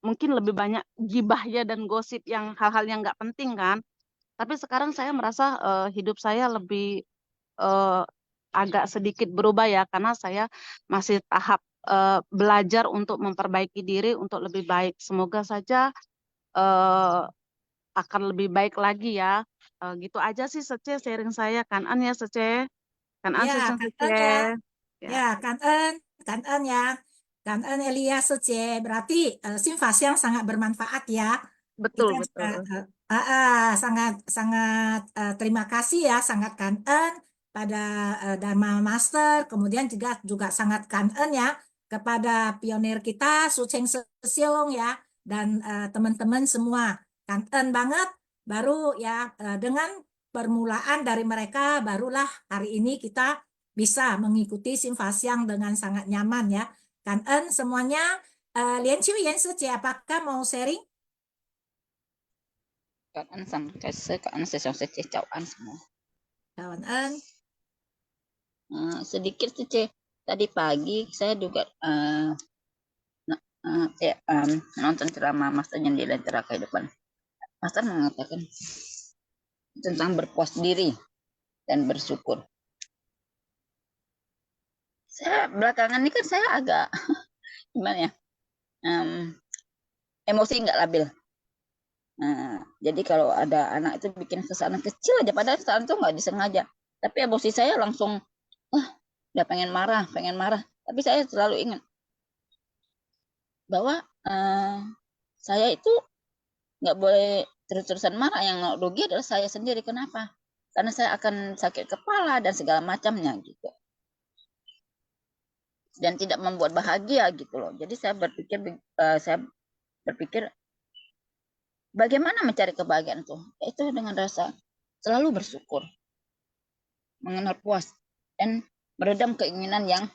mungkin lebih banyak gibahnya dan gosip yang hal-hal yang nggak penting kan. Tapi sekarang saya merasa hidup saya lebih eh, agak sedikit berubah ya, karena saya masih tahap belajar untuk memperbaiki diri untuk lebih baik. Semoga saja eh, akan lebih baik lagi ya. Gitu aja sih Sece sharing saya. Kanan ya Sece. Kanan Ya, Sece Kangen Sece. ya. Ya, Ya, Kangen ya. Kangen Elia Sece. Berarti Simfas yang sangat bermanfaat ya. betul Kita juga betul. sangat sangat terima kasih ya, sangat kangen pada Dharma Master, kemudian juga sangat kangen ya kepada pionir kita Su Cheng Sesiong ya, dan teman-teman semua kangen banget. Baru ya dengan permulaan dari mereka barulah hari ini kita bisa mengikuti Simfasiang dengan sangat nyaman ya. Kangen semuanya. Lian Chiu Yen Sece, apakah mau sharing? Các anh xong cái sẽ các anh sẽ chào anh semua. Kawan En. Sedikit sih tadi pagi saya juga nonton ceramah Master yang di Lentera Kehidupan. Master mengatakan tentang berpuas diri dan bersyukur. Saya belakangan ini kan saya agak gimana ya, emosi nggak labil. Jadi kalau ada anak itu bikin kesalahan kecil aja, padahal kesalahan itu nggak disengaja, tapi emosi saya langsung udah pengen marah. Tapi saya selalu ingat bahwa saya itu nggak boleh terus-terusan marah. Yang rugi adalah saya sendiri. Kenapa? Karena saya akan sakit kepala dan segala macamnya gitu, dan tidak membuat bahagia gitu loh. Jadi saya berpikir bagaimana mencari kebahagiaan itu, yaitu dengan rasa selalu bersyukur, mengenal puas, dan meredam keinginan yang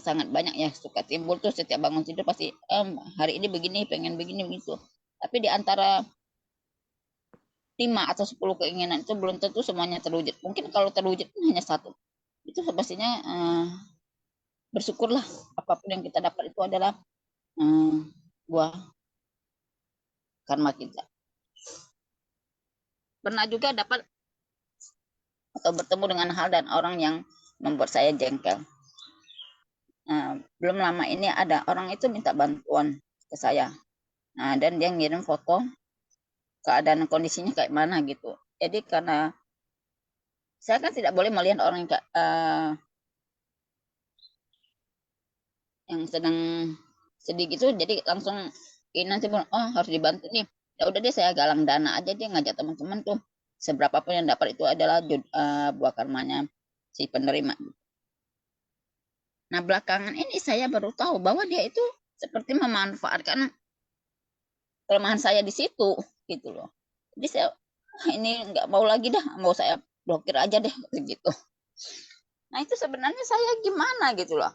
sangat banyak ya, suka timbul tuh setiap bangun tidur pasti hari ini begini, pengen begini begitu. Tapi di antara 5 atau 10 keinginan itu belum tentu semuanya terwujud. Mungkin kalau terwujud hanya satu. Itu pastinya bersyukurlah, apapun yang kita dapat itu adalah buah karma kita. Pernah juga dapat atau bertemu dengan hal dan orang yang membuat saya jengkel. Belum lama ini ada orang itu minta bantuan ke saya, dan dia ngirim foto keadaan kondisinya kayak mana gitu. Jadi karena saya kan tidak boleh melihat orang yang sedang sedih gitu, jadi langsung nanti harus dibantu nih. Ya udah deh, saya galang dana aja, dia ngajak teman-teman tuh, seberapa pun yang dapat itu adalah buah karmanya si penerima. Nah belakangan ini saya baru tahu bahwa dia itu seperti memanfaatkan kelemahan saya di situ gitu loh. Jadi saya ini nggak mau lagi dah, mau saya blokir aja deh gitu. Nah itu sebenarnya saya gimana gitu loh.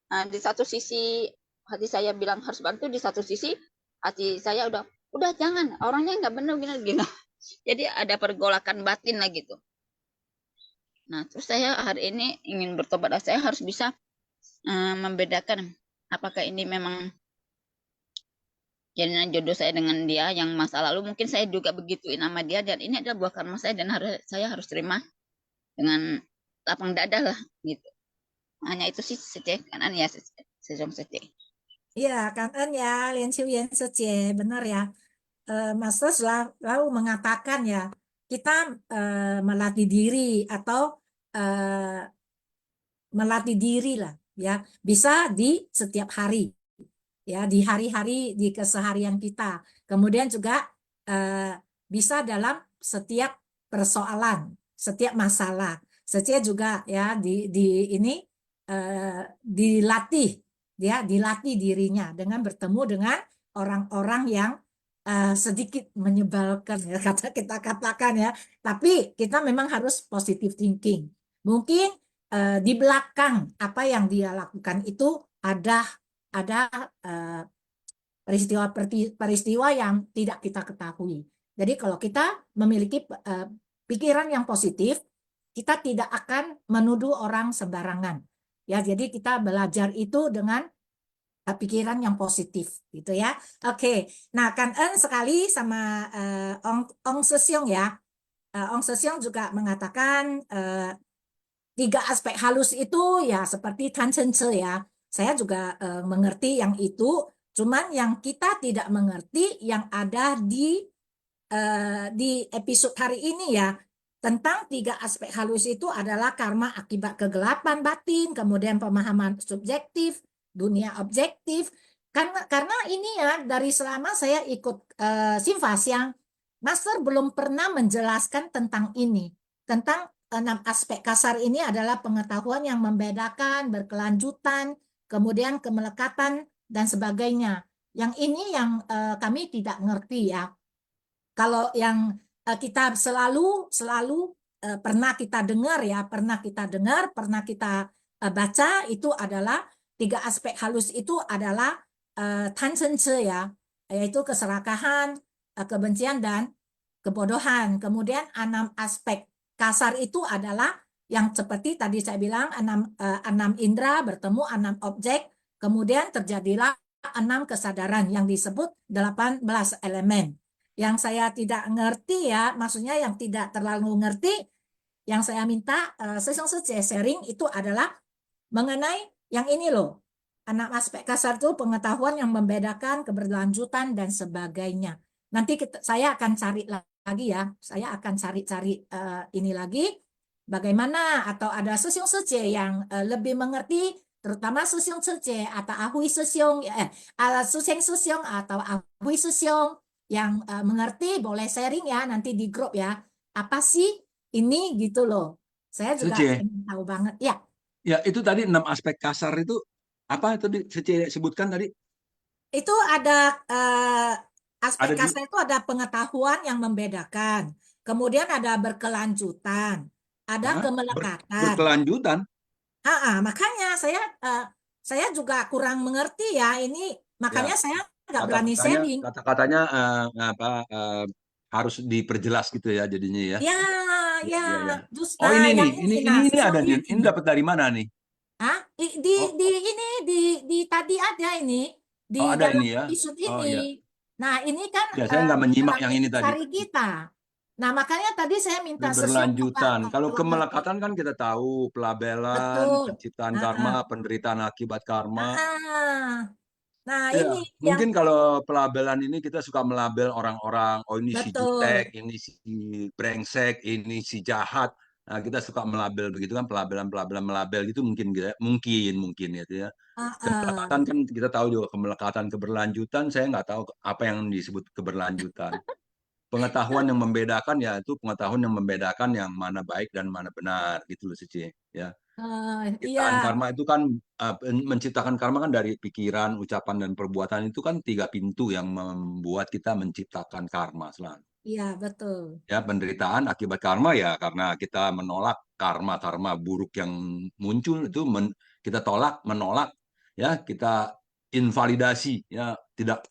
Nah, di satu sisi hati saya bilang harus bantu, di satu sisi hati saya udah jangan, orangnya nggak benar gitu. Jadi ada pergolakan batin lah gitu. Nah terus saya hari ini ingin bertobat, saya harus bisa membedakan apakah ini memang jalinan jodoh saya dengan dia yang masa lalu mungkin saya juga begituin sama dia, dan ini adalah buah karma saya, dan saya harus terima dengan lapang dada lah gitu. Hanya itu sih kanan ya sejong sete. Iya, Kangen ya, Lian Chiu Yen Sece, benar ya. Master selalu mengatakan ya, kita melatih diri atau melatih diri lah ya, bisa di setiap hari ya, di hari-hari di keseharian kita. Kemudian juga bisa dalam setiap persoalan, setiap masalah. Setiap juga ya ini dilatih ya, dilatih dirinya dengan bertemu dengan orang-orang yang sedikit menyebalkan ya, kita katakan ya. Tapi kita memang harus positive thinking. Mungkin di belakang apa yang dia lakukan itu ada peristiwa yang tidak kita ketahui. Jadi kalau kita memiliki pikiran yang positif, kita tidak akan menuduh orang sembarangan. Ya, jadi kita belajar itu dengan pikiran yang positif gitu ya. Oke. Nah, kan sekali sama Ong Sesyong ya. Ong Sesyong juga mengatakan 3 aspek halus itu ya seperti Tan Chen Ce ya. Saya juga mengerti yang itu, cuman yang kita tidak mengerti yang ada di episode hari ini ya, tentang 3 aspek halus itu adalah karma akibat kegelapan batin, kemudian pemahaman subjektif, dunia objektif. Karena ini ya dari selama saya ikut Simfas yang Master belum pernah menjelaskan tentang ini, tentang 6 aspek kasar ini adalah pengetahuan yang membedakan, berkelanjutan, kemudian kemelekatan dan sebagainya. Yang ini yang kami tidak ngerti ya. Kalau yang kita selalu pernah kita dengar ya, pernah kita baca itu adalah 3 aspek halus itu adalah Tan Chen Ce ya, yaitu keserakahan, kebencian dan kebodohan. Kemudian 6 aspek kasar itu adalah yang seperti tadi saya bilang 6 indera bertemu 6 objek, kemudian terjadilah 6 kesadaran yang disebut 18 elemen. Yang saya tidak ngerti ya, maksudnya yang tidak terlalu ngerti, yang saya minta Sesyong Seche sharing itu adalah mengenai yang ini loh. 6 aspek kasar itu pengetahuan yang membedakan, keberlanjutan dan sebagainya. Nanti saya akan cari lagi ya, saya akan cari ini lagi bagaimana, atau ada Sesyong Seche yang lebih mengerti, terutama Sesyong Seche atau Ahui Sesyong, Suseng Sesyong atau Ahui Sesyong yang mengerti boleh sharing ya nanti di grup ya. Apa sih ini gitu loh. Saya juga Suci. ingin tahu banget ya. Ya, itu tadi 6 aspek kasar itu apa itu sebutkan tadi? Itu ada aspek Ada di kasar itu ada pengetahuan yang membedakan. Kemudian ada berkelanjutan, ada kemelekatan. berkelanjutan. Makanya saya juga kurang mengerti ya ini, makanya Ya, saya nggak berani sharing. kata-katanya harus diperjelas gitu ya jadinya ya. Ya, Ya, ya, ya. dusta Oh ini nih, yang ini ada nih. Ini ini. dapat dari mana nih? Oh, Di tadi ada ini di oh ada dalam ini ya. episode Oh ini. iya. Nah, ini kan Ya, saya nggak menyimak dalam yang ini tadi. intisari kita. Nah, makanya tadi saya minta Sesyong Berlanjutan. Kalau ngerti. kemelekatan kan kita tahu pelabelan, Betul. penciptaan karma, penderitaan akibat karma. Nah, Ya, ini yang mungkin kalau pelabelan ini kita suka melabel orang-orang, oh ini si betul. jutek, ini si brengsek, ini si jahat. Nah, kita suka melabel begitu kan, pelabelan melabel gitu mungkin ya itu ya. Kemelekatan kan kita tahu juga kemelekatan, keberlanjutan saya nggak tahu apa yang disebut keberlanjutan. Pengetahuan yang membedakan ya itu pengetahuan yang membedakan yang mana baik dan mana benar gitu loh Cici ya. Iya. Ciptaan karma itu kan menciptakan karma kan dari pikiran, ucapan dan perbuatan itu kan 3 pintu yang membuat kita menciptakan karma selalu. Iya, betul. Ya, penderitaan akibat karma ya karena kita menolak karma buruk yang muncul itu kita menolak ya, kita invalidasi ya, tidak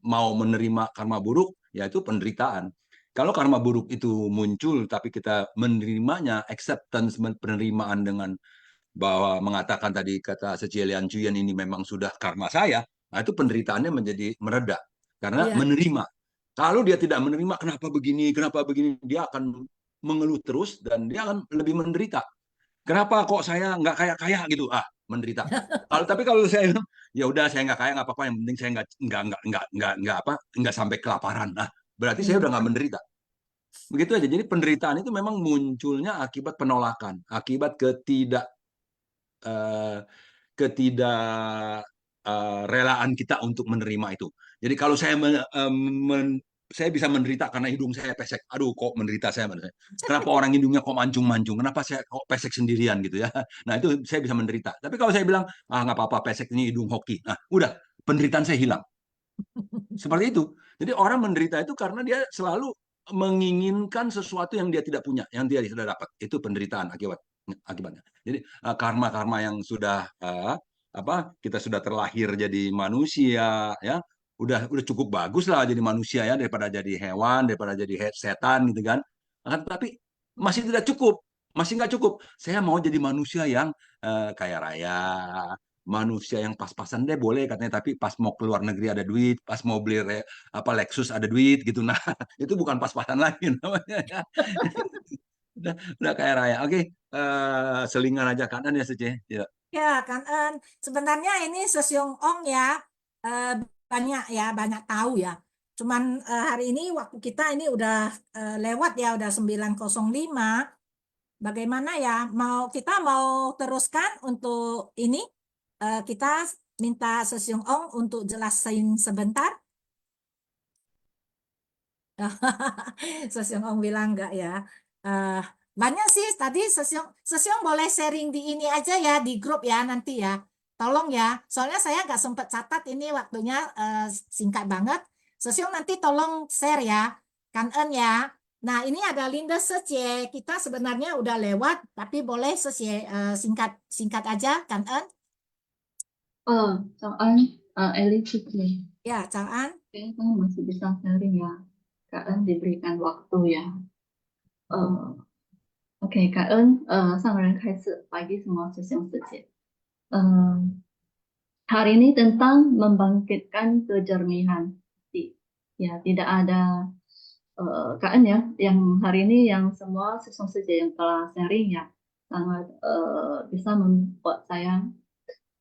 mau menerima karma buruk yaitu penderitaan. Kalau karma buruk itu muncul tapi kita menerimanya, acceptance, penerimaan dengan bahwa mengatakan tadi kata Secilian Cuyan ini memang sudah karma saya, nah itu penderitaannya menjadi mereda karena Iya. menerima. Kalau dia tidak menerima kenapa begini, dia akan mengeluh terus dan dia akan lebih menderita. Kenapa kok saya nggak kaya gitu? Menderita. Tapi kalau saya ya udah saya nggak kaya nggak apa-apa, yang penting saya nggak sampai kelaparan. Nah, berarti saya udah nggak menderita. Begitu aja. Jadi penderitaan itu memang munculnya akibat penolakan, akibat ketidakrelaan kita untuk menerima itu. Jadi kalau saya saya bisa menderita karena hidung saya pesek. Aduh, kok menderita saya. Kenapa orang hidungnya kok mancung-mancung? Kenapa saya kok pesek sendirian gitu ya? Nah, itu saya bisa menderita. Tapi kalau saya bilang, nggak apa-apa, pesek ini hidung hoki. Nah, udah, penderitaan saya hilang. Seperti itu. Jadi orang menderita itu karena dia selalu menginginkan sesuatu yang dia tidak punya, yang dia tidak dapat. Itu penderitaan akibatnya. Jadi karma-karma yang sudah kita sudah terlahir jadi manusia ya, udah cukup bagus lah jadi manusia ya, daripada jadi hewan, daripada jadi setan gitu kan. Tapi masih tidak cukup, masih nggak cukup. Saya mau jadi manusia yang kaya raya, manusia yang pas-pasan deh boleh katanya, tapi pas mau keluar negeri ada duit, pas mau beli Lexus ada duit gitu. Nah, itu bukan pas-pasan lagi namanya ya. Udah kaya raya. Oke, selingan aja kanan ya Sece. Ya. Ya, kan sebenarnya ini Sesyong Ong ya banyak tahu ya. Cuman hari ini waktu kita ini udah lewat ya, udah 9:05. Bagaimana ya? Kita mau teruskan untuk ini kita minta Sesyong Ong untuk jelasin sebentar. Sesyong Ong bilang enggak ya. Eh, banyak sih tadi Sesyong boleh sharing di ini aja ya, di grup ya nanti ya. Tolong ya, soalnya saya nggak sempat catat ini waktunya singkat banget. Sesyong nanti tolong share ya, Kan En ya. Nah ini ada Linda Search ya. Kita sebenarnya udah lewat, tapi boleh Search ya, singkat aja, Kan En. Chào anh, Ellie Fitri. Ya, Chang An. Kayaknya kamu masih bisa sharing ya. Kak En diberikan waktu ya. Oke, Kak En, 上人开始 pagi semua sesiang sesi. Hari ini tentang membangkitkan kejernihan hati. Ya, tidak ada Kak En ya, yang hari ini yang semua sesiang sesi yang telah sharing ya, sangat bisa membuat saya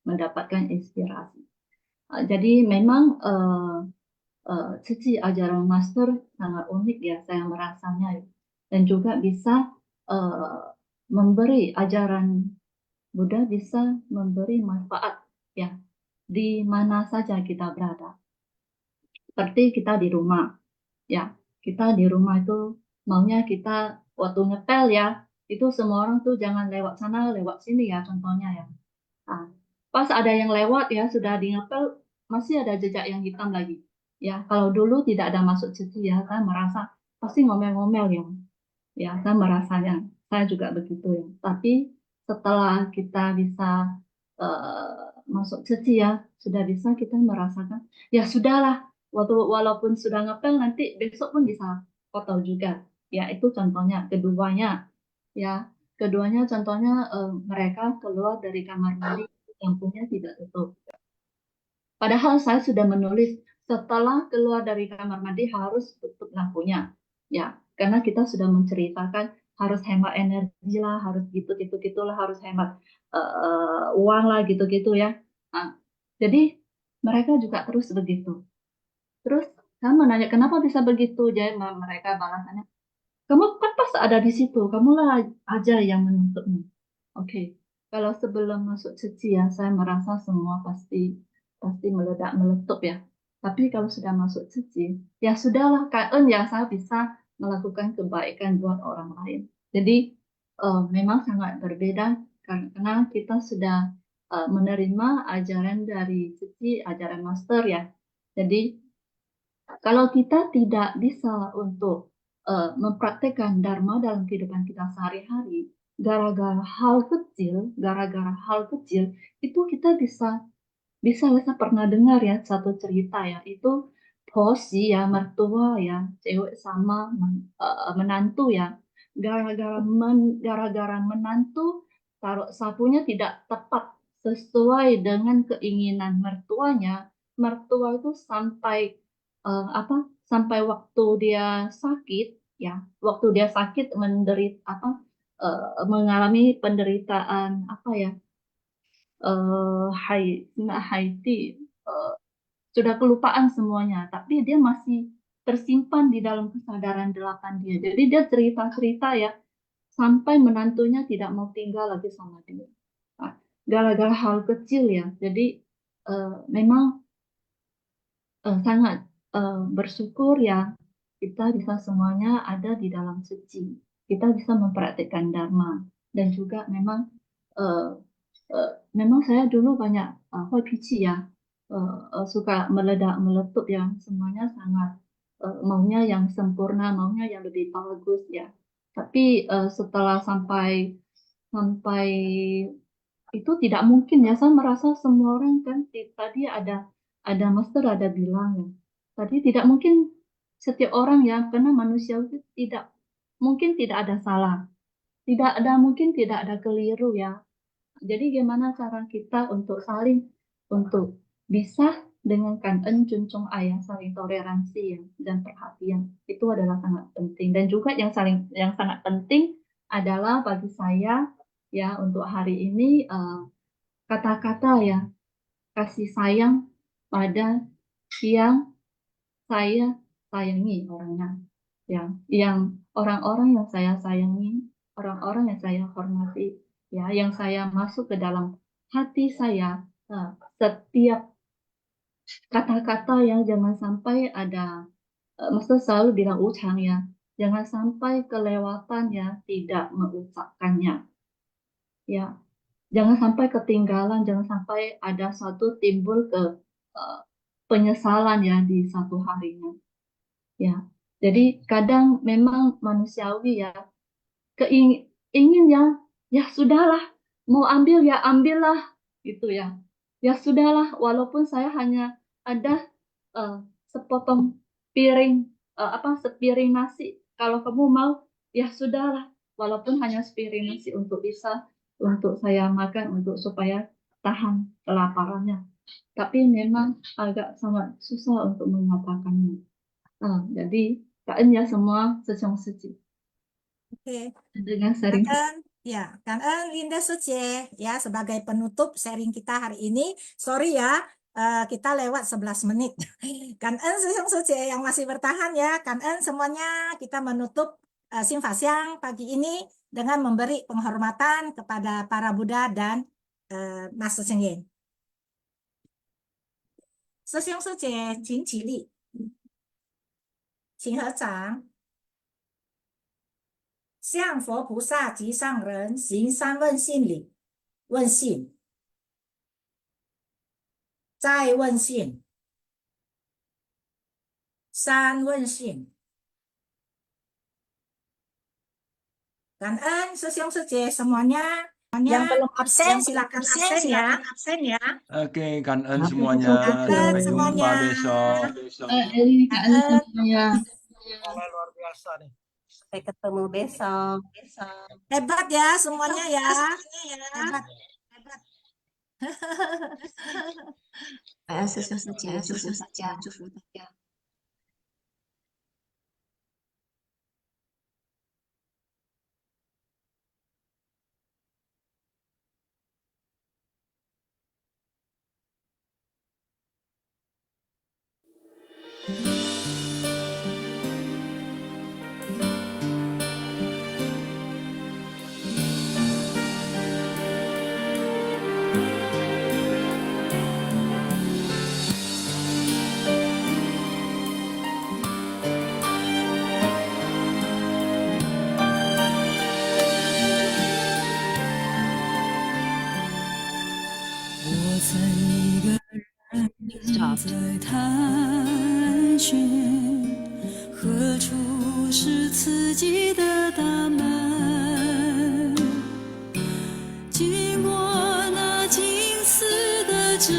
mendapatkan inspirasi. Jadi memang Cici ajaran master sangat unik ya, saya merasanya ya. Dan juga bisa memberi ajaran Buddha, bisa memberi manfaat ya di mana saja kita berada. Seperti kita di rumah ya, kita di rumah itu maunya kita waktu ngepel ya, itu semua orang tuh jangan lewat sana lewat sini ya, contohnya ya. Nah, pas ada yang lewat ya sudah di ngepel, masih ada jejak yang hitam lagi. Ya, kalau dulu tidak ada masuk cuci ya, saya merasa pasti ngomel-ngomel ya. Ya, saya merasanya, saya juga begitu ya. Tapi setelah kita bisa masuk cuci ya, sudah bisa kita merasakan, ya sudahlah, walaupun sudah ngepel nanti besok pun bisa kotor juga. Ya, itu contohnya. Keduanya contohnya mereka keluar dari kamar mandi, lampunya tidak tutup. Padahal saya sudah menulis setelah keluar dari kamar mandi harus tutup lampunya, ya, karena kita sudah menceritakan harus hemat energi lah, harus gitulah, harus hemat uang lah, gitu ya. Nah, jadi mereka juga terus begitu. Terus saya menanya kenapa bisa begitu, jadi mereka balasannya, kamu kan pas ada di situ, kamulah aja yang menuntutmu. Oke. Kalau sebelum masuk cuci ya, saya merasa semua pasti meledak meletup ya. Tapi kalau sudah masuk cuci, ya sudahlah, Kak En ya, saya bisa melakukan kebaikan buat orang lain. Jadi memang sangat berbeda karena kita sudah menerima ajaran dari cuci, ajaran master ya. Jadi kalau kita tidak bisa untuk mempraktekkan dharma dalam kehidupan kita sehari-hari, gara-gara hal kecil itu kita bisa saya pernah dengar ya satu cerita ya, itu Posi ya, mertua ya, cewek sama menantu ya, gara-gara menantu taruh sapunya tidak tepat sesuai dengan keinginan mertua itu sampai sampai waktu dia sakit ya, menderita mengalami penderitaan Haiti, sudah kelupaan semuanya, tapi dia masih tersimpan di dalam kesadaran delapan dia. Jadi dia cerita ya, sampai menantunya tidak mau tinggal lagi sama dia. Nah, gara-gara hal kecil ya. Jadi memang sangat bersyukur ya, kita bisa semuanya ada di dalam suci. Kita bisa mempraktikkan dharma, dan juga memang memang saya dulu banyak pici ya, suka meledak meletup ya, semuanya sangat maunya yang sempurna, maunya yang lebih bagus ya. Tapi setelah sampai itu tidak mungkin ya. Saya merasa semua orang kan tadi ada master ada bilang ya. Tadi tidak mungkin setiap orang ya, karena manusia itu tidak mungkin tidak ada salah. Tidak ada mungkin tidak ada keliru ya. Jadi gimana cara kita untuk saling untuk bisa dengan kangen junjung ayah saling toleransi ya, dan perhatian itu adalah sangat penting. Dan juga yang sangat penting adalah bagi saya ya untuk hari ini kata-kata ya kasih sayang pada yang saya sayangi orangnya ya, yang orang-orang yang saya sayangi, orang-orang yang saya hormati ya, yang saya masuk ke dalam hati saya, setiap kata-kata yang jangan sampai ada maksud selalu bilang ucang ya, jangan sampai kelewatan ya tidak mengucapkannya ya, jangan sampai ketinggalan, jangan sampai ada suatu timbul ke penyesalan ya di satu harinya ya. Jadi kadang memang manusiawi ya, ingin ya sudahlah, mau ambil ya ambillah gitu ya. Ya sudahlah, walaupun saya hanya ada sepotong piring sepiring nasi. Kalau kamu mau ya sudahlah, walaupun hanya sepiring nasi untuk saya makan supaya tahan kelaparannya. Tapi memang agak sangat susah untuk mengatakannya. Jadi Kak ya semua sejong suci. Oke, Dengan sharing. Kangen Linda Suci ya sebagai penutup sharing kita hari ini. Sorry ya, kita lewat 11 menit. Kangen Sejong Suci yang masih bertahan ya. Kangen semuanya, kita menutup Simfa Siang pagi ini dengan memberi penghormatan kepada para Buddha dan Master Cheng Yen. Sejong Suci, Jin Qili, Qin He Zhang。向佛菩萨及上人行三问信礼，问信，再问信，三问信。感恩师兄师姐semuanya. Yang belum absen silakan absen ya. Oke, kangen semuanya. Sampai jumpa besok. Kangen semuanya. Luar biasa nih. Sampai ketemu besok. Hebat ya semuanya ya. Hebat. Susu saja.在探寻何处是自己的大门，经过那金丝的指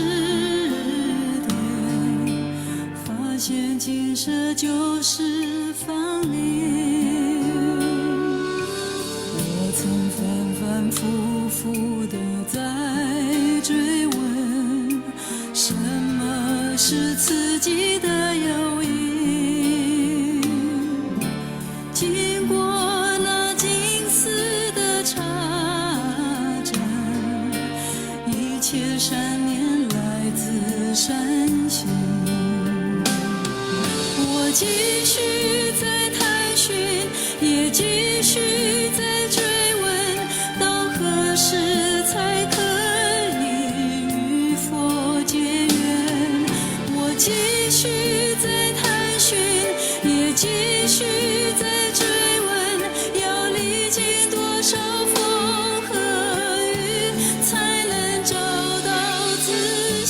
点，发现金色就是芳龄。我曾反反复复地在追问，什么是自